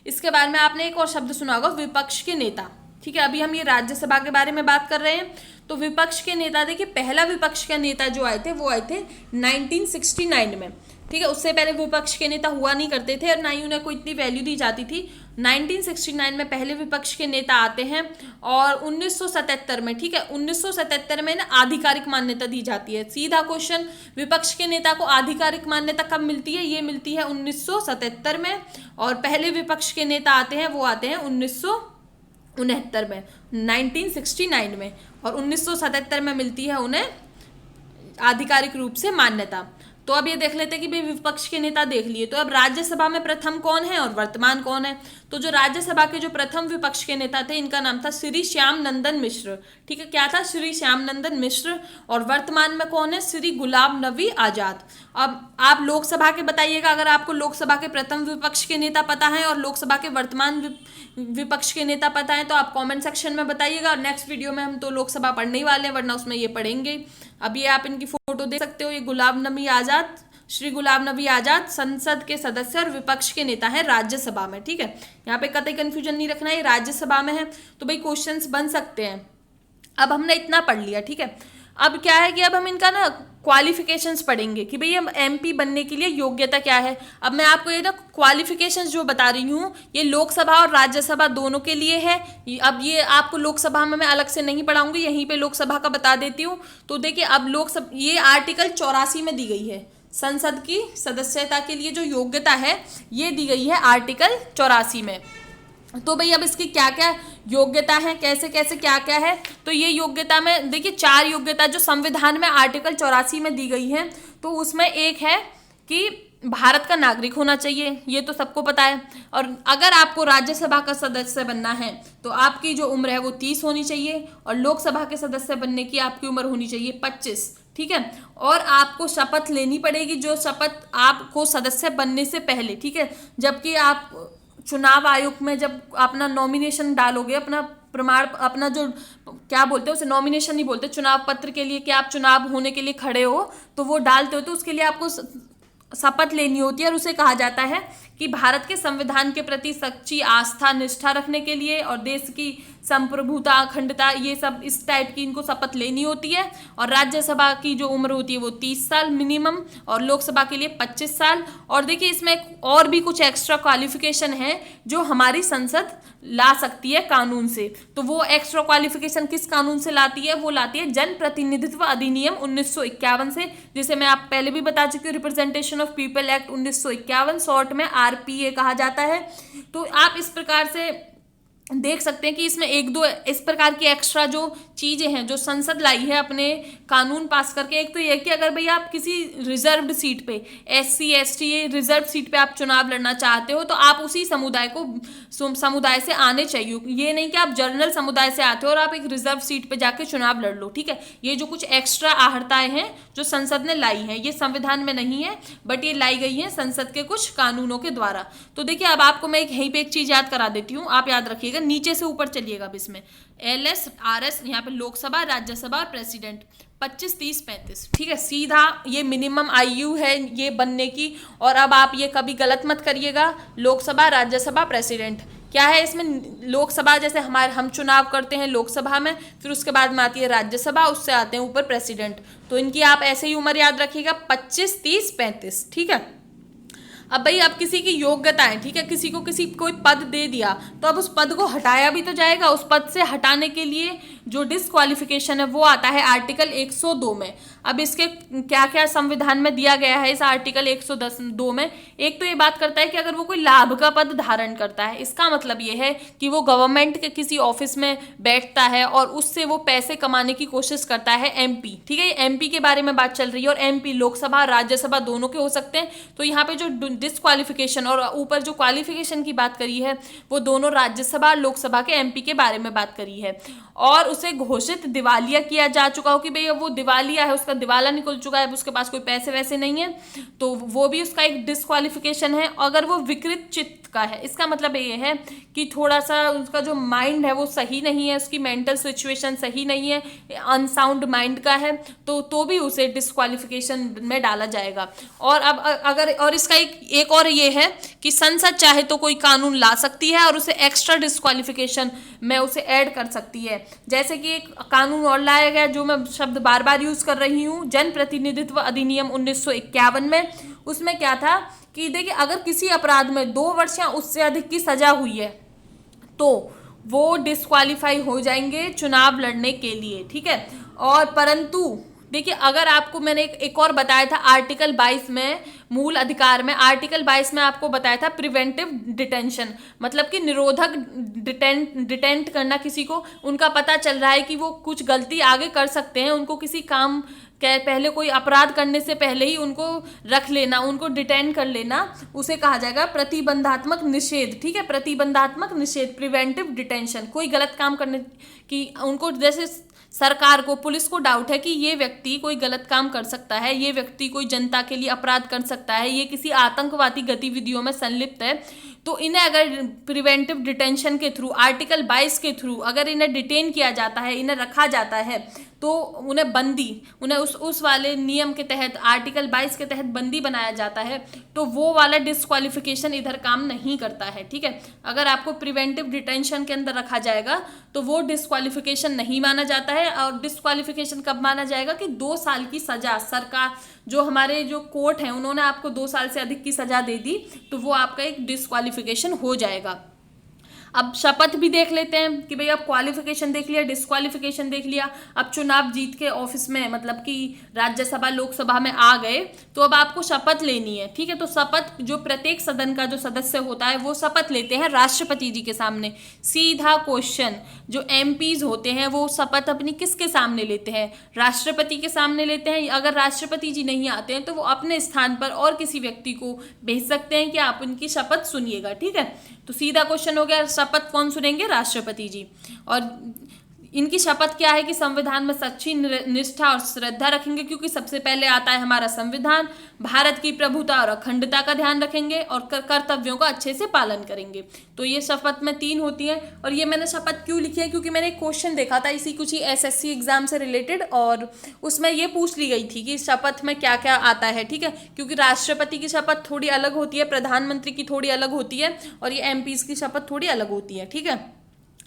इसके बारे में आपने एक और शब्द सुना होगा, विपक्ष के नेता। ठीक है, अभी हम ये राज्यसभा के बारे में बात कर रहे हैं। तो विपक्ष के नेता, देखिए पहला विपक्ष के नेता जो आए थे वो आए थे 1969 में। ठीक है, उससे पहले विपक्ष के नेता हुआ नहीं करते थे और ना ही उन्हें कोई इतनी वैल्यू दी जाती थी। 1969 में पहले विपक्ष के नेता आते हैं, और 1977 में, ठीक है, 1977 में ना आधिकारिक मान्यता दी जाती है। सीधा क्वेश्चन, विपक्ष के नेता को आधिकारिक मान्यता कब मिलती है, ये मिलती है 1977 में। और पहले विपक्ष के नेता आते हैं वो आते हैं 1969 में, 1969 में, और 1977 में मिलती है उन्हें आधिकारिक रूप से मान्यता। तो अब ये देख लेते हैं कि भाई विपक्ष के नेता देख लिए। तो अब राज्यसभा में प्रथम कौन है और वर्तमान कौन है। तो जो राज्यसभा के जो प्रथम विपक्ष के नेता थे, इनका नाम था श्री श्याम नंदन मिश्र। ठीक है, क्या था, श्री श्याम नंदन मिश्र। और वर्तमान में कौन है, श्री गुलाम नबी आजाद। अब आप लोकसभा के बताइएगा, अगर आपको लोकसभा के प्रथम विपक्ष के नेता पता है और लोकसभा के वर्तमान विपक्ष के नेता पता है तो आप कमेंट सेक्शन में बताइएगा। और नेक्स्ट वीडियो में हम तो लोकसभा पढ़ने ही वाले हैं, वरना उसमें ये पढ़ेंगे। अब ये आप इनकी फोटो देख सकते हो, ये गुलाम नबी आजाद, श्री गुलाम नबी आजाद संसद के सदस्य और विपक्ष के नेता हैं राज्यसभा में। ठीक है, यहाँ पे कतई कंफ्यूजन नहीं रखना है, ये राज्यसभा में है तो भाई क्वेश्चंस बन सकते हैं। अब हमने इतना पढ़ लिया। ठीक है, अब क्या है कि अब हम इनका ना क्वालिफिकेशंस पढ़ेंगे कि भाई हम एमपी बनने के लिए योग्यता क्या है। अब मैं आपको ये ना क्वालिफिकेशंस जो बता रही हूँ ये लोकसभा और राज्यसभा दोनों के लिए है। अब ये आपको लोकसभा में मैं अलग से नहीं पढ़ाऊंगी, यहीं पे लोकसभा का बता देती हूँ। तो देखिए, अब लोकसभा ये आर्टिकल 84 में दी गई है, संसद की सदस्यता के लिए जो योग्यता है ये दी गई है आर्टिकल 84 में। तो भाई अब इसकी क्या क्या योग्यता है, कैसे कैसे क्या क्या है। तो ये योग्यता में देखिए 4 योग्यता जो संविधान में आर्टिकल 84 में दी गई है। तो उसमें एक है कि भारत का नागरिक होना चाहिए, ये तो सबको पता है। और अगर आपको राज्यसभा का सदस्य बनना है तो आपकी जो उम्र है वो 30 होनी चाहिए, और लोकसभा के सदस्य बनने की आपकी उम्र होनी चाहिए 25। ठीक है, और आपको शपथ लेनी पड़ेगी, जो शपथ आपको सदस्य बनने से पहले। ठीक है, जबकि आप चुनाव आयोग में जब अपना नॉमिनेशन डालोगे, अपना प्रमाण, अपना जो क्या बोलते हैं उसे, नॉमिनेशन नहीं बोलते, चुनाव पत्र के लिए कि आप चुनाव होने के लिए खड़े हो तो वो डालते हो, तो उसके लिए आपको शपथ लेनी होती है। और उसे कहा जाता है कि भारत के संविधान के प्रति सच्ची आस्था निष्ठा रखने के लिए और देश की संप्रभुता अखंडता, ये सब इस टाइप की इनको शपथ लेनी होती है। और राज्यसभा की जो उम्र होती है वो 30 साल मिनिमम, और लोकसभा के लिए 25 साल। और देखिए इसमें और भी कुछ एक्स्ट्रा क्वालिफिकेशन है जो हमारी संसद ला सकती है कानून से। तो वो एक्स्ट्रा क्वालिफिकेशन किस कानून से लाती है, वो लाती है जन प्रतिनिधित्व अधिनियम 1951 से, जिसे मैं आप पहले भी बता चुकी हूँ, representation of people act 1951, short में आरपीए कहा जाता है। तो आप इस प्रकार से देख सकते हैं कि इसमें एक दो इस प्रकार की एक्स्ट्रा जो चीज़ें हैं जो संसद लाई है अपने कानून पास करके। एक तो ये कि अगर भैया आप किसी रिजर्व्ड सीट पे, SC ST रिजर्व सीट पे आप चुनाव लड़ना चाहते हो तो आप उसी समुदाय से आने चाहिए। ये नहीं कि आप जनरल समुदाय से आते हो और आप एक रिजर्व सीट पे जाके चुनाव लड़ लो, ठीक है। ये जो कुछ एक्स्ट्रा आहर्ताएं हैं जो संसद ने लाई हैं, ये संविधान में नहीं है, बट ये लाई गई है संसद के कुछ कानूनों के द्वारा। तो देखिए अब आपको मैं यहीं पे एक चीज याद करा देती हूँ, आप याद रखिएगा, नीचे से ऊपर चलिएगा। अब इसमें LS RS यहाँ पे लोकसभा, राज्यसभा और प्रेसिडेंट 25 30 35, ठीक है। सीधा ये मिनिमम आयु है ये बनने की। और अब आप ये कभी गलत मत करिएगा, लोकसभा, राज्यसभा, प्रेसिडेंट क्या है इसमें। लोकसभा जैसे हम चुनाव करते हैं लोकसभा में, फिर उसके बाद में आती है राज्यसभा, उससे आते हैं ऊपर प्रेसिडेंट। तो इनकी आप ऐसे ही उम्र याद रखिएगा 25 30 35, ठीक है। अब भाई अब किसी की योग्यता है, ठीक है, किसी को कोई पद दे दिया तो अब उस पद को हटाया भी तो जाएगा। उस पद से हटाने के लिए जो डिस्क्वालिफिकेशन है वो आता है आर्टिकल 102 में। अब इसके क्या क्या संविधान में दिया गया है इस आर्टिकल 102 में। एक तो ये बात करता है कि अगर वो कोई लाभ का पद धारण करता है, इसका मतलब ये है कि वो गवर्नमेंट के किसी ऑफिस में बैठता है और उससे वो पैसे कमाने की कोशिश करता है, MP, ठीक है। MP के बारे में बात चल रही है और MP लोकसभा राज्यसभा दोनों के हो सकते हैं। तो यहाँ पे जो डिस्क्वालिफिकेशन और ऊपर जो क्वालिफिकेशन की बात करी है वो दोनों राज्यसभा लोकसभा के MP के बारे में बात करी है। और उसे घोषित दिवालिया किया जा चुका हो कि भाई वो दिवालिया है, उसका दिवाला निकल चुका है, उसके पास कोई पैसे वैसे नहीं है, तो वो भी उसका एक डिस्क्वालिफिकेशन है। अगर वो विकृत चित्त का है, इसका मतलब ये है कि थोड़ा सा उसका जो माइंड है वो सही नहीं है, उसकी मेंटल सिचुएशन सही नहीं है, अनसाउंड माइंड का है, तो भी उसे डिस्क्वालिफिकेशन में डाला जाएगा। और अब अगर और इसका एक और ये है कि संसद चाहे तो कोई कानून ला सकती है और उसे एक्स्ट्रा डिस्क्वालिफिकेशन में उसे ऐड कर सकती है। जैसे कि एक कानून और लाया गया जो मैं शब्द बार बार यूज कर रही हूँ, जन प्रतिनिधित्व अधिनियम 1951 में। उसमें क्या था कि देखिए अगर किसी अपराध में 2 वर्ष या उससे अधिक की सजा हुई है तो वो डिस्क्वालीफाई हो जाएंगे चुनाव लड़ने के लिए, ठीक है। और परंतु देखिए अगर आपको मैंने एक और बताया था आर्टिकल 22 में, मूल अधिकार में आर्टिकल 22 में आपको बताया था प्रिवेंटिव डिटेंशन, मतलब कि निरोधक डिटेंट करना किसी को, उनका पता चल रहा है कि वो कुछ गलती आगे कर सकते हैं, उनको किसी काम के पहले कोई अपराध करने से पहले ही उनको रख लेना, उनको डिटेन कर लेना, उसे कहा जाएगा प्रतिबंधात्मक निषेध, ठीक है। प्रतिबंधात्मक निषेध, प्रिवेंटिव डिटेंशन। कोई गलत काम करने की उनको, जैसे सरकार को, पुलिस को डाउट है कि ये व्यक्ति कोई गलत काम कर सकता है, ये व्यक्ति कोई जनता के लिए अपराध कर सकता है, ये किसी आतंकवादी गतिविधियों में संलिप्त है, तो इन्हें अगर प्रिवेंटिव डिटेंशन के थ्रू, आर्टिकल 22 के थ्रू अगर इन्हें डिटेन किया जाता है, इन्हें रखा जाता है, तो उन्हें उस वाले नियम के तहत, आर्टिकल 22 के तहत बंदी बनाया जाता है, तो वो वाला डिस्क्वालिफिकेशन इधर काम नहीं करता है, ठीक है। अगर आपको प्रिवेंटिव डिटेंशन के अंदर रखा जाएगा तो वो डिस्क्वालिफिकेशन नहीं माना जाता है। और डिस्क्वालिफिकेशन कब माना जाएगा कि 2 साल की सजा, सरकार जो हमारे जो कोर्ट है उन्होंने आपको 2 साल से अधिक की सजा दे दी तो वो आपका एक डिस्क्वालिफिकेशन हो जाएगा। अब शपथ भी देख लेते हैं कि भाई अब क्वालिफिकेशन देख लिया, डिस्क्वालिफिकेशन देख लिया, अब चुनाव जीत के ऑफिस में, मतलब कि राज्यसभा लोकसभा में आ गए, तो अब आपको शपथ लेनी है, ठीक है। तो शपथ जो प्रत्येक सदन का जो सदस्य होता है वो शपथ लेते हैं राष्ट्रपति जी के सामने। सीधा क्वेश्चन, जो MPs होते हैं वो शपथ अपनी किसके सामने लेते हैं? राष्ट्रपति के सामने लेते हैं। अगर राष्ट्रपति जी नहीं आते हैं तो वो अपने स्थान पर और किसी व्यक्ति को भेज सकते हैं कि आप उनकी शपथ सुनिएगा, ठीक है। तो सीधा क्वेश्चन हो गया, शपथ कौन सुनेंगे? राष्ट्रपति जी। और इनकी शपथ क्या है कि संविधान में सच्ची निष्ठा और श्रद्धा रखेंगे, क्योंकि सबसे पहले आता है हमारा संविधान, भारत की प्रभुता और अखंडता का ध्यान रखेंगे और कर्तव्यों का अच्छे से पालन करेंगे। तो ये शपथ में 3 होती है। और ये मैंने शपथ क्यों लिखी है, क्योंकि मैंने एक क्वेश्चन देखा था इसी कुछ ही SSC एग्जाम से रिलेटेड, और उसमें ये पूछ ली गई थी कि शपथ में क्या क्या आता है, ठीक है। क्योंकि राष्ट्रपति की शपथ थोड़ी अलग होती है, प्रधानमंत्री की थोड़ी अलग होती है, और ये MPs की शपथ थोड़ी अलग होती है, ठीक है।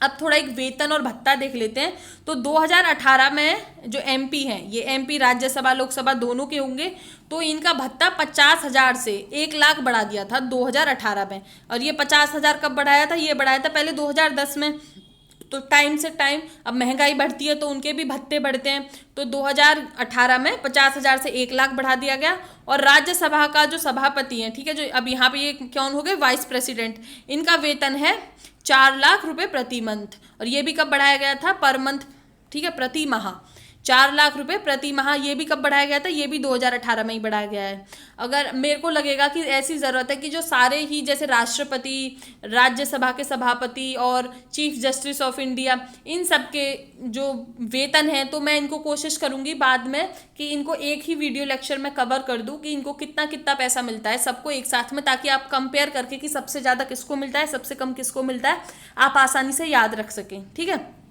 अब थोड़ा एक वेतन और भत्ता देख लेते हैं। तो 2018 में जो MP हैं, ये MP राज्यसभा लोकसभा दोनों के होंगे, तो इनका भत्ता 50,000 से 1 लाख बढ़ा दिया था 2018 में। और ये 50,000 कब बढ़ाया था? ये बढ़ाया था पहले 2010 में। तो टाइम से टाइम अब महंगाई बढ़ती है तो उनके भी भत्ते बढ़ते हैं। तो 2018 में 50,000 से 1 लाख बढ़ा दिया गया। और राज्यसभा का जो सभापति है, ठीक है, जो अब यहाँ पे ये कौन हो गए, वाइस प्रेसिडेंट, इनका वेतन है 4 लाख रुपए प्रति मंथ। और ये भी कब बढ़ाया गया था, पर मंथ, ठीक है, प्रति माह 4 लाख रुपए प्रति माह। ये भी कब बढ़ाया गया था, ये भी 2018 में ही बढ़ाया गया है। अगर मेरे को लगेगा कि ऐसी ज़रूरत है कि जो सारे ही जैसे राष्ट्रपति, राज्यसभा के सभापति और चीफ जस्टिस ऑफ इंडिया, इन सब के जो वेतन है, तो मैं इनको कोशिश करूंगी बाद में कि इनको एक ही वीडियो लेक्चर में कवर कर दूं कि इनको कितना कितना पैसा मिलता है सबको एक साथ में, ताकि आप कंपेयर करके कि सबसे ज़्यादा किसको मिलता है, सबसे कम किसको मिलता है, आप आसानी से याद रख सकें। ठीक है,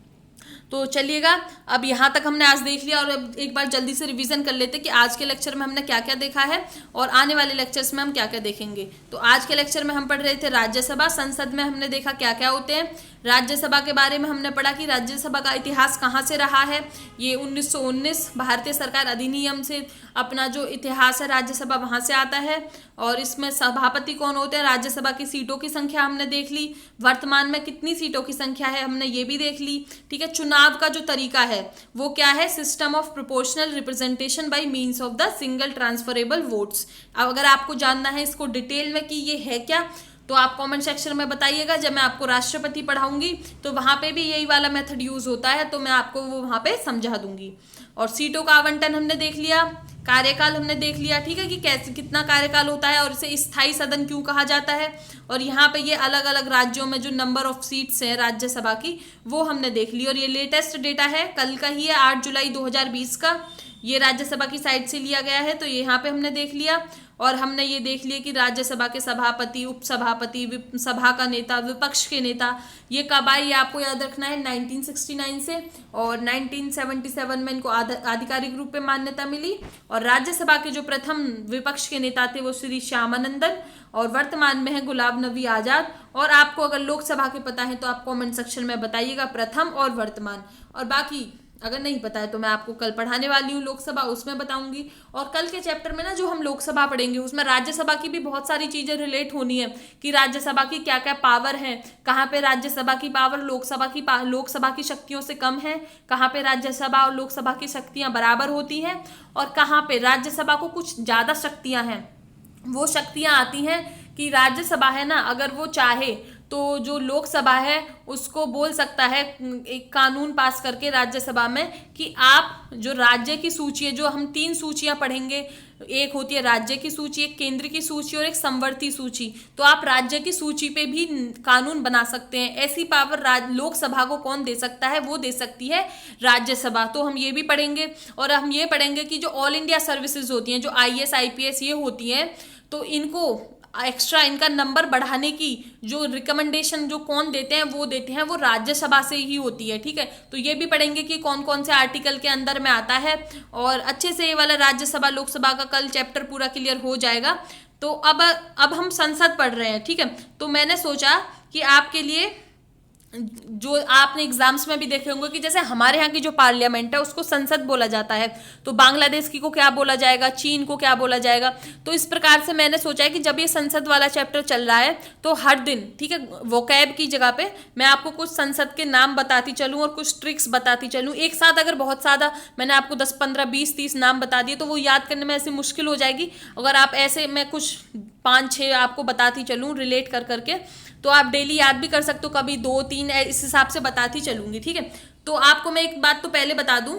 तो चलिएगा, अब यहाँ तक हमने आज देख लिया और अब एक बार जल्दी से रिवीजन कर लेते कि आज के लेक्चर में हमने क्या क्या देखा है और आने वाले लेक्चर्स में हम क्या क्या देखेंगे। तो आज के लेक्चर में हम पढ़ रहे थे राज्यसभा, संसद में हमने देखा क्या क्या होते हैं। राज्यसभा के बारे में हमने पढ़ा कि राज्यसभा का इतिहास कहाँ से रहा है। ये 1919 भारतीय सरकार अधिनियम से अपना जो इतिहास है राज्यसभा वहाँ से आता है। और इसमें सभापति कौन होते हैं, राज्यसभा की सीटों की संख्या हमने देख ली, वर्तमान में कितनी सीटों की संख्या है हमने ये भी देख ली। ठीक है, चुनाव का जो तरीका है वो क्या है, system of proportional representation bye means of the single transferable votes. अब अगर आपको जानना है इसको डिटेल में कि ये है क्या, तो आप कमेंट सेक्शन में बताइएगा। जब मैं आपको राष्ट्रपति पढ़ाऊंगी तो वहां पे भी यही वाला मेथड यूज होता है, तो मैं आपको वो वहां पे समझा दूंगी। और सीटों का आवंटन हमने देख लिया, कार्यकाल हमने देख लिया, ठीक है, कि कैसे कितना कार्यकाल होता है और इसे स्थायी सदन क्यों कहा जाता है। और यहाँ पे ये अलग अलग राज्यों में जो नंबर ऑफ सीट्स हैं राज्यसभा की वो हमने देख ली। और ये लेटेस्ट डेटा है, कल का ही है, 8 जुलाई 2020 का, ये राज्यसभा की साइट से लिया गया है, तो ये यहाँ पे हमने देख लिया। और हमने ये देख लिया कि राज्यसभा के सभापति, उपसभापति, सभा का नेता, विपक्ष के नेता, ये कब आए, ये आपको याद रखना है 1969 से। और 1977 में इनको आधिकारिक रूप में मान्यता मिली। और राज्यसभा के जो प्रथम विपक्ष के नेता थे वो श्री श्यामानंदन, और वर्तमान में है गुलाब नबी आजाद। और आपको अगर लोकसभा के पता है तो आप कमेंट सेक्शन में बताइएगा प्रथम और वर्तमान। और बाकी अगर नहीं पता है तो मैं आपको कल पढ़ाने वाली हूँ लोकसभा, उसमें बताऊंगी। और कल के चैप्टर में ना जो हम लोकसभा पढ़ेंगे उसमें राज्यसभा की भी बहुत सारी चीजें रिलेट होनी है कि राज्यसभा की क्या क्या पावर है, कहाँ पे राज्यसभा की पावर लोकसभा की शक्तियों से कम है, कहाँ पे राज्यसभा और लोकसभा की शक्तियां बराबर होती हैं, और कहाँ पे राज्यसभा को कुछ ज्यादा शक्तियां हैं। वो शक्तियां आती हैं कि राज्यसभा है ना, अगर वो चाहे तो जो लोकसभा है उसको बोल सकता है एक कानून पास करके राज्यसभा में कि आप जो राज्य की सूची है, जो हम 3 सूचियां पढ़ेंगे, एक होती है राज्य की सूची, एक केंद्र की सूची और एक समवर्ती सूची, तो आप राज्य की सूची पे भी कानून बना सकते हैं। ऐसी पावर लोकसभा को कौन दे सकता है, वो दे सकती है राज्यसभा। तो हम ये भी पढ़ेंगे। और हम ये पढ़ेंगे कि जो ऑल इंडिया सर्विसेज होती हैं, जो IAS IPS ये होती हैं, तो इनको एक्स्ट्रा इनका नंबर बढ़ाने की जो रिकमेंडेशन जो कौन देते हैं वो देते हैं वो राज्यसभा से ही होती है। ठीक है, तो ये भी पढ़ेंगे कि कौन कौन से आर्टिकल के अंदर में आता है। और अच्छे से ये वाला राज्यसभा लोकसभा का कल चैप्टर पूरा क्लियर हो जाएगा। तो अब हम संसद पढ़ रहे हैं। ठीक है, तो मैंने सोचा कि आपके लिए जो आपने एग्जाम्स में भी देखे होंगे कि जैसे हमारे यहाँ की जो पार्लियामेंट है उसको संसद बोला जाता है, तो बांग्लादेश की को क्या बोला जाएगा, चीन को क्या बोला जाएगा। तो इस प्रकार से मैंने सोचा है कि जब ये संसद वाला चैप्टर चल रहा है तो हर दिन, ठीक है, वोकैब की जगह पे मैं आपको कुछ संसद के नाम बताती चलूँ और कुछ ट्रिक्स बताती चलूँ। एक साथ अगर बहुत ज़्यादा मैंने आपको 10, 15, 20, 30 नाम बता दिए तो वो याद करने में ऐसी मुश्किल हो जाएगी। अगर आप ऐसे मैं कुछ 5, 6 आपको बताती चलूँ रिलेट कर करके, तो आप डेली याद भी कर सकते हो, कभी 2, 3 इस हिसाब से बताती चलूंगी। ठीक है, तो आपको मैं एक बात तो पहले बता दूं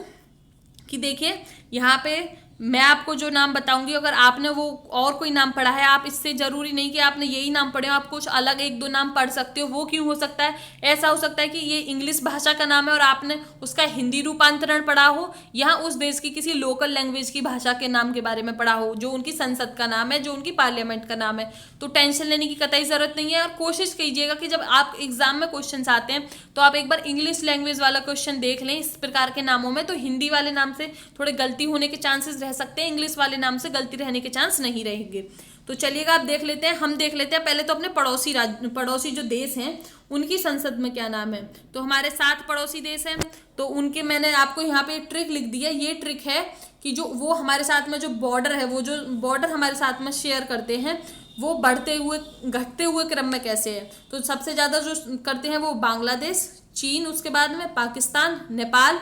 कि देखिए यहाँ पे मैं आपको जो नाम बताऊंगी, अगर आपने वो और कोई नाम पढ़ा है, आप इससे जरूरी नहीं कि आपने यही नाम पढ़े हो, आप कुछ अलग 1-2 नाम पढ़ सकते हो। वो क्यों हो सकता है, ऐसा हो सकता है कि ये इंग्लिश भाषा का नाम है और आपने उसका हिंदी रूपांतरण पढ़ा हो, यहाँ उस देश की किसी लोकल लैंग्वेज की भाषा के नाम के बारे में पढ़ा हो, जो उनकी संसद का नाम है, जो उनकी पार्लियामेंट का नाम है। तो टेंशन लेने की कतई जरूरत नहीं है। और कोशिश कीजिएगा कि जब आप एग्जाम में क्वेश्चन आते हैं तो आप एक बार इंग्लिश लैंग्वेज वाला क्वेश्चन देख लें इस प्रकार के नामों में, तो हिंदी वाले नाम से थोड़े गलती होने के चांसेस रह सकते हैं, इंग्लिश वाले नाम से गलती रहने के चांस नहीं रहेंगे। तो चलिएगा आप देख लेते हैं, हम देख लेते हैं पहले तो अपने पड़ोसी जो देश हैं उनकी संसद में क्या नाम है। तो हमारे 7 पड़ोसी देश हैं, तो उनके मैंने आपको यहाँ पे ट्रिक लिख दी है। ये ट्रिक है कि जो वो हमारे साथ में जो बॉर्डर है, वो जो बॉर्डर हमारे साथ में शेयर करते हैं वो बढ़ते हुए घटते हुए क्रम में कैसे है। तो सबसे ज़्यादा जो करते हैं वो बांग्लादेश, चीन, उसके बाद में पाकिस्तान, नेपाल,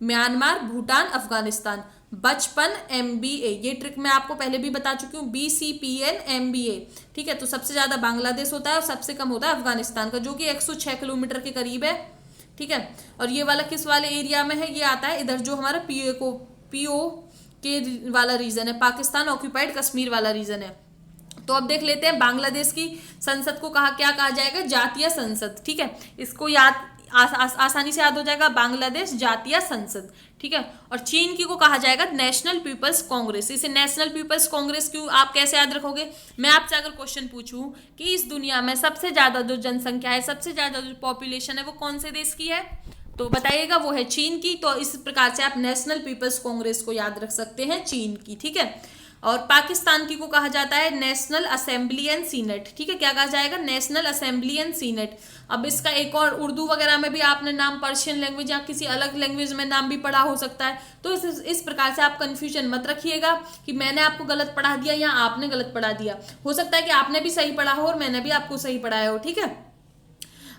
म्यांमार, भूटान, अफगानिस्तान। बचपन MBA, ये ट्रिक मैं आपको पहले भी बता चुकी हूँ, BCPN MBA। ठीक है, तो सबसे ज्यादा बांग्लादेश होता है और सबसे कम होता है अफगानिस्तान का, जो कि 106 किलोमीटर के करीब है। ठीक है, और ये वाला किस वाले एरिया में है, ये आता है इधर जो हमारा PO के वाला रीजन है, पाकिस्तान ऑक्यूपाइड कश्मीर वाला रीजन है। तो अब देख लेते हैं बांग्लादेश की संसद को क्या कहा जाएगा, जातीय संसद। ठीक है, इसको याद आसानी से याद हो जाएगा, बांग्लादेश जातीय संसद। ठीक है, और चीन की को कहा जाएगा नेशनल पीपल्स कांग्रेस। इसे नेशनल पीपल्स कांग्रेस क्यों, आप कैसे याद रखोगे? मैं आपसे अगर क्वेश्चन पूछूं कि इस दुनिया में सबसे ज्यादा जो जनसंख्या है, सबसे ज्यादा जो पॉपुलेशन है, वो कौन से देश की है, तो बताइएगा वो है चीन की। तो इस प्रकार से आप नेशनल पीपल्स कांग्रेस को याद रख सकते हैं, चीन की। ठीक है, और पाकिस्तान की को कहा जाता है नेशनल असेंबली एंड सीनेट। ठीक है, क्या कहा जाएगा, नेशनल असेंबली एंड सीनेट। अब इसका एक और उर्दू वगैरह में भी आपने नाम पर्शियन लैंग्वेज या किसी अलग लैंग्वेज में नाम भी पढ़ा हो सकता है। तो इस प्रकार से आप कंफ्यूजन मत रखिएगा कि मैंने आपको गलत पढ़ा दिया या आपने गलत पढ़ा दिया। हो सकता है कि आपने भी सही पढ़ा हो और मैंने भी आपको सही पढ़ाया हो। ठीक है,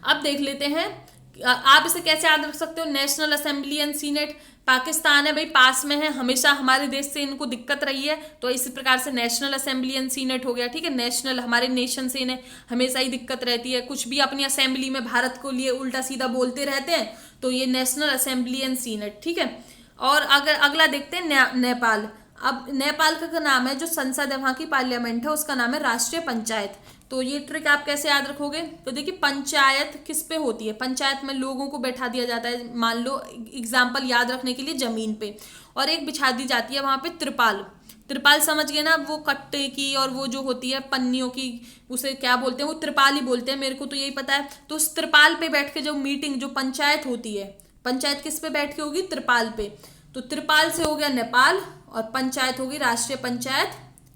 अब देख लेते हैं आप इसे कैसे याद रख सकते हो, national assembly and senate. Pakistan है भाई, पास में है, हमेशा हमारे देश से इनको दिक्कत रही है, तो इस प्रकार से नेशनल असेंबली एंड सीनेट हो गया। ठीक है, नेशनल हमारे नेशन से इन्हें हमेशा ही दिक्कत रहती है, कुछ भी अपनी असेंबली में भारत को लिए उल्टा सीधा बोलते रहते हैं, तो ये नेशनल असेंबली एंड सीनेट। ठीक है, और अगर अगला देखते हैं नेपाल। अब नेपाल का नाम है, जो संसद है वहाँ की पार्लियामेंट है, उसका नाम है राष्ट्रीय पंचायत। तो ये ट्रिक आप कैसे याद रखोगे, तो देखिए पंचायत किस पे होती है, पंचायत में लोगों को बैठा दिया जाता है, मान लो एग्जाम्पल याद रखने के लिए जमीन पे, और एक बिछा दी जाती है वहां पे त्रिपाल। त्रिपाल समझ गए ना, वो कट्टे की और वो जो होती है पन्नियों की, उसे क्या बोलते हैं, वो त्रिपाल ही बोलते हैं, मेरे को तो यही पता है। तो उस त्रिपाल पे बैठ के जो मीटिंग, जो पंचायत होती है, पंचायत किस पे बैठ के होगी, त्रिपाल पे। तो त्रिपाल से हो गया नेपाल, और पंचायत होगी राष्ट्रीय पंचायत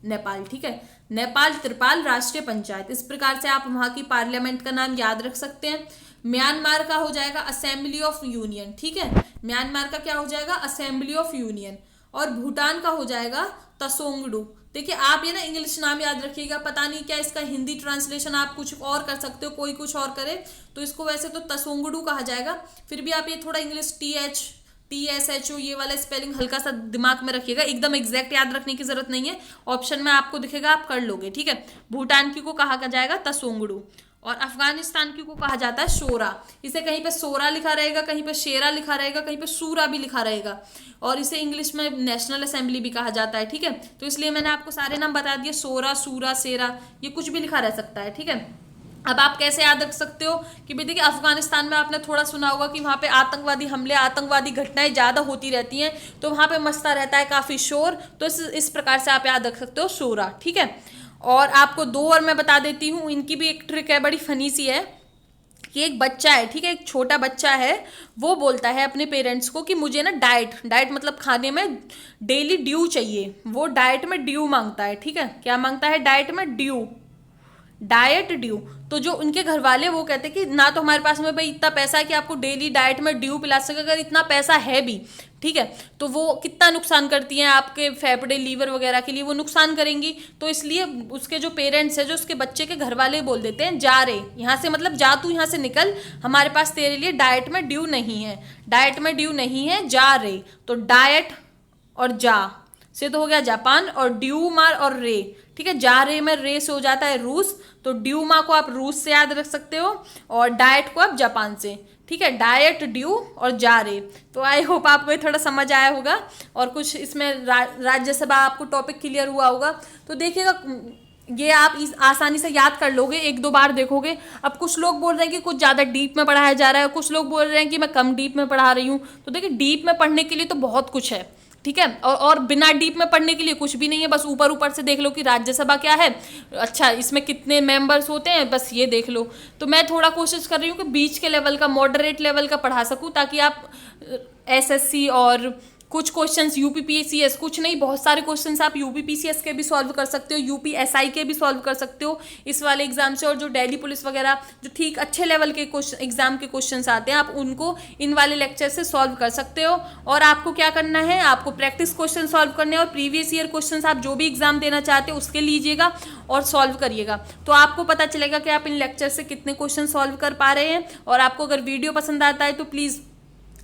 नेपाल। ठीक है, नेपाल त्रिपाल राष्ट्रीय पंचायत। इस प्रकार से आप वहां की पार्लियामेंट का नाम याद रख सकते हैं। म्यांमार का हो जाएगा असेंबली ऑफ यूनियन। ठीक है, म्यांमार का क्या हो जाएगा, असेंबली ऑफ यूनियन। और भूटान का हो जाएगा तसोंगडू। देखिए आप ये ना इंग्लिश नाम याद रखिएगा, पता नहीं क्या इसका हिंदी ट्रांसलेशन आप कुछ और कर सकते हो, कोई कुछ और करे, तो इसको वैसे तो तसोंगडू कहा जाएगा, फिर भी आप ये थोड़ा इंग्लिश TSHO ये वाला स्पेलिंग हल्का सा दिमाग में रखिएगा, एकदम एग्जैक्ट याद रखने की जरूरत नहीं है, ऑप्शन में आपको दिखेगा, आप कर लोगे। ठीक है, भूटान की को कहा जाएगा तसोंगडू, और अफगानिस्तान की को कहा जाता है शोरा। इसे कहीं पे सोरा लिखा रहेगा, कहीं पे शेरा लिखा रहेगा, कहीं पे सूरा भी लिखा रहेगा, और इसे इंग्लिश में नेशनल असेंबली भी कहा जाता है। ठीक है, तो इसलिए मैंने आपको सारे नाम बता दिए, सोरा, सूरा, शेरा, ये कुछ भी लिखा रह सकता है। ठीक है, अब आप कैसे याद रख सकते हो कि भाई देखिए अफगानिस्तान में आपने थोड़ा सुना होगा कि वहाँ पे आतंकवादी हमले, आतंकवादी घटनाएं ज़्यादा होती रहती हैं, तो वहाँ पे मचता रहता है काफ़ी शोर, तो इस प्रकार से आप याद रख सकते हो शोरा। ठीक है, और आपको दो और मैं बता देती हूँ, इनकी भी एक ट्रिक है, बड़ी फनी सी है, कि एक बच्चा है, ठीक है, एक छोटा बच्चा है, वो बोलता है अपने पेरेंट्स को कि मुझे ना डाइट मतलब खाने में डेली ड्यू चाहिए, वो डाइट में ड्यू मांगता है। ठीक है, क्या मांगता है, डाइट में ड्यू, डाइट ड्यू। तो जो उनके घर वाले वो कहते हैं कि ना तो हमारे पास में भाई इतना पैसा है कि आपको डेली डाइट में ड्यू पिला सके, अगर इतना पैसा है भी, ठीक है, तो वो कितना नुकसान करती हैं आपके फेफड़े, लीवर वगैरह के लिए, वो नुकसान करेंगी। तो इसलिए उसके जो पेरेंट्स है, जो उसके बच्चे के घर वाले बोल देते हैं, जा रे यहाँ से, मतलब जा तू यहाँ से निकल, हमारे पास तेरे लिए डाइट में ड्यू नहीं है, डाइट में ड्यू नहीं है, जा रे। तो डाइट और जा से तो हो गया जापान, और ड्यू मार और रे, ठीक है, जा रे में रे से हो जाता है रूस, तो ड्यू मा को आप रूस से याद रख सकते हो, और डाइट को आप जापान से। ठीक है, डाइट, ड्यू और जा रे। तो आई होप आपको ये थोड़ा समझ आया होगा, और कुछ इसमें राज्यसभा आपको टॉपिक क्लियर हुआ होगा। तो देखिएगा ये आप आसानी से याद कर लोगे, एक दो बार देखोगे। अब कुछ लोग बोल रहे हैं कि कुछ ज़्यादा डीप में पढ़ाया जा रहा है, कुछ लोग बोल रहे हैं कि मैं कम डीप में पढ़ा रही हूँ। तो देखिए डीप में पढ़ने के लिए तो बहुत कुछ है, ठीक है, और बिना डीप में पढ़ने के लिए कुछ भी नहीं है, बस ऊपर ऊपर से देख लो कि राज्यसभा क्या है, अच्छा इसमें कितने मेंबर्स होते हैं, बस ये देख लो। तो मैं थोड़ा कोशिश कर रही हूँ कि बीच के लेवल का, मॉडरेट लेवल का पढ़ा सकूँ, ताकि आप SSC और कुछ क्वेश्चंस यूपीपीसीएस, कुछ नहीं बहुत सारे क्वेश्चंस आप यूपीपीसीएस के भी सॉल्व कर सकते हो, यूपीएसआई के भी सॉल्व कर सकते हो इस वाले एग्जाम से। और जो दिल्ली पुलिस वगैरह जो ठीक अच्छे लेवल के क्वेश्चन एग्जाम के क्वेश्चंस आते हैं, आप उनको इन वाले लेक्चर से सॉल्व कर सकते हो। और आपको क्या करना है, आपको प्रैक्टिस क्वेश्चन सॉल्व करने और प्रीवियस ईयर क्वेश्चन आप जो भी एग्जाम देना चाहते हो उसके लीजिएगा और सॉल्व करिएगा। तो आपको पता चलेगा कि आप इन लेक्चर से कितने क्वेश्चन सॉल्व कर पा रहे हैं। और आपको अगर वीडियो पसंद आता है तो प्लीज़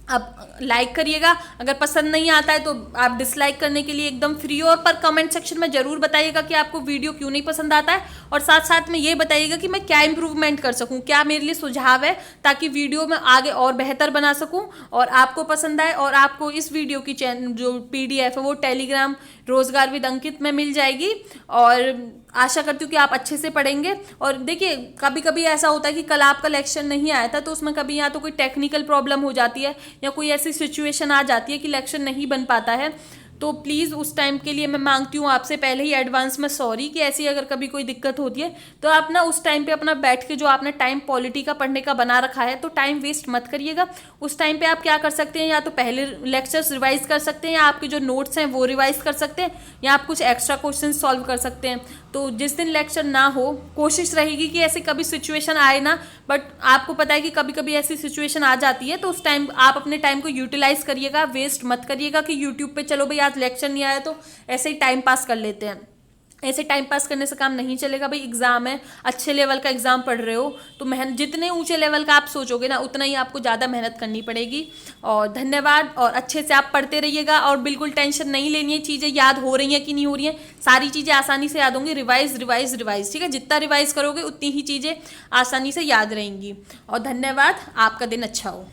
आप लाइक करिएगा, अगर पसंद नहीं आता है तो आप डिसलाइक करने के लिए एकदम फ्री हो। और पर कमेंट सेक्शन में जरूर बताइएगा कि आपको वीडियो क्यों नहीं पसंद आता है, और साथ साथ में ये बताइएगा कि मैं क्या इंप्रूवमेंट कर सकूं, क्या मेरे लिए सुझाव है ताकि वीडियो में आगे और बेहतर बना सकूं और आपको पसंद आए। और आपको इस वीडियो की जो PDF है वो टेलीग्राम रोजगार विद अंकित में मिल जाएगी। और आशा करती हूँ कि आप अच्छे से पढ़ेंगे। और देखिए कभी कभी ऐसा होता है कि कल आपका लेक्चर नहीं आया था, तो उसमें कभी या तो कोई टेक्निकल प्रॉब्लम हो जाती है या कोई ऐसी सिचुएशन आ जाती है कि लेक्चर नहीं बन पाता है। तो प्लीज़ उस टाइम के लिए मैं मांगती हूँ आपसे पहले ही एडवांस में सॉरी कि ऐसी अगर कभी कोई दिक्कत होती है तो आप ना उस टाइम पे अपना बैठ के जो आपने टाइम पॉलिटी का पढ़ने का बना रखा है तो टाइम वेस्ट मत करिएगा। उस टाइम पे आप क्या कर सकते हैं, या तो पहले लेक्चर्स रिवाइज कर सकते हैं, या आपके जो नोट्स हैं वो रिवाइज कर सकते हैं, या आप कुछ एक्स्ट्रा क्वेश्चन सॉल्व कर सकते हैं। तो जिस दिन लेक्चर ना हो कोशिश रहेगी कि ऐसी कभी सिचुएशन आए ना, बट आपको पता है कि कभी कभी ऐसी सिचुएशन आ जाती है, तो उस टाइम आप अपने टाइम को यूटिलाइज करिएगा, वेस्ट मत करिएगा कि यूट्यूब पे चलो भाई आज लेक्चर नहीं आया तो ऐसे ही टाइम पास कर लेते हैं। ऐसे टाइम पास करने से काम नहीं चलेगा भाई। एग्जाम है, अच्छे लेवल का एग्जाम पढ़ रहे हो तो मेहनत जितने ऊंचे लेवल का आप सोचोगे ना उतना ही आपको ज़्यादा मेहनत करनी पड़ेगी। और धन्यवाद, और अच्छे से आप पढ़ते रहिएगा और बिल्कुल टेंशन नहीं लेनी है, चीज़ें याद हो रही हैं कि नहीं हो रही हैं, सारी चीज़ें आसानी से याद होंगी। रिवाइज रिवाइज रिवाइज, ठीक है, जितना रिवाइज करोगे उतनी ही चीज़ें आसानी से याद रहेंगी। और धन्यवाद, आपका दिन अच्छा हो।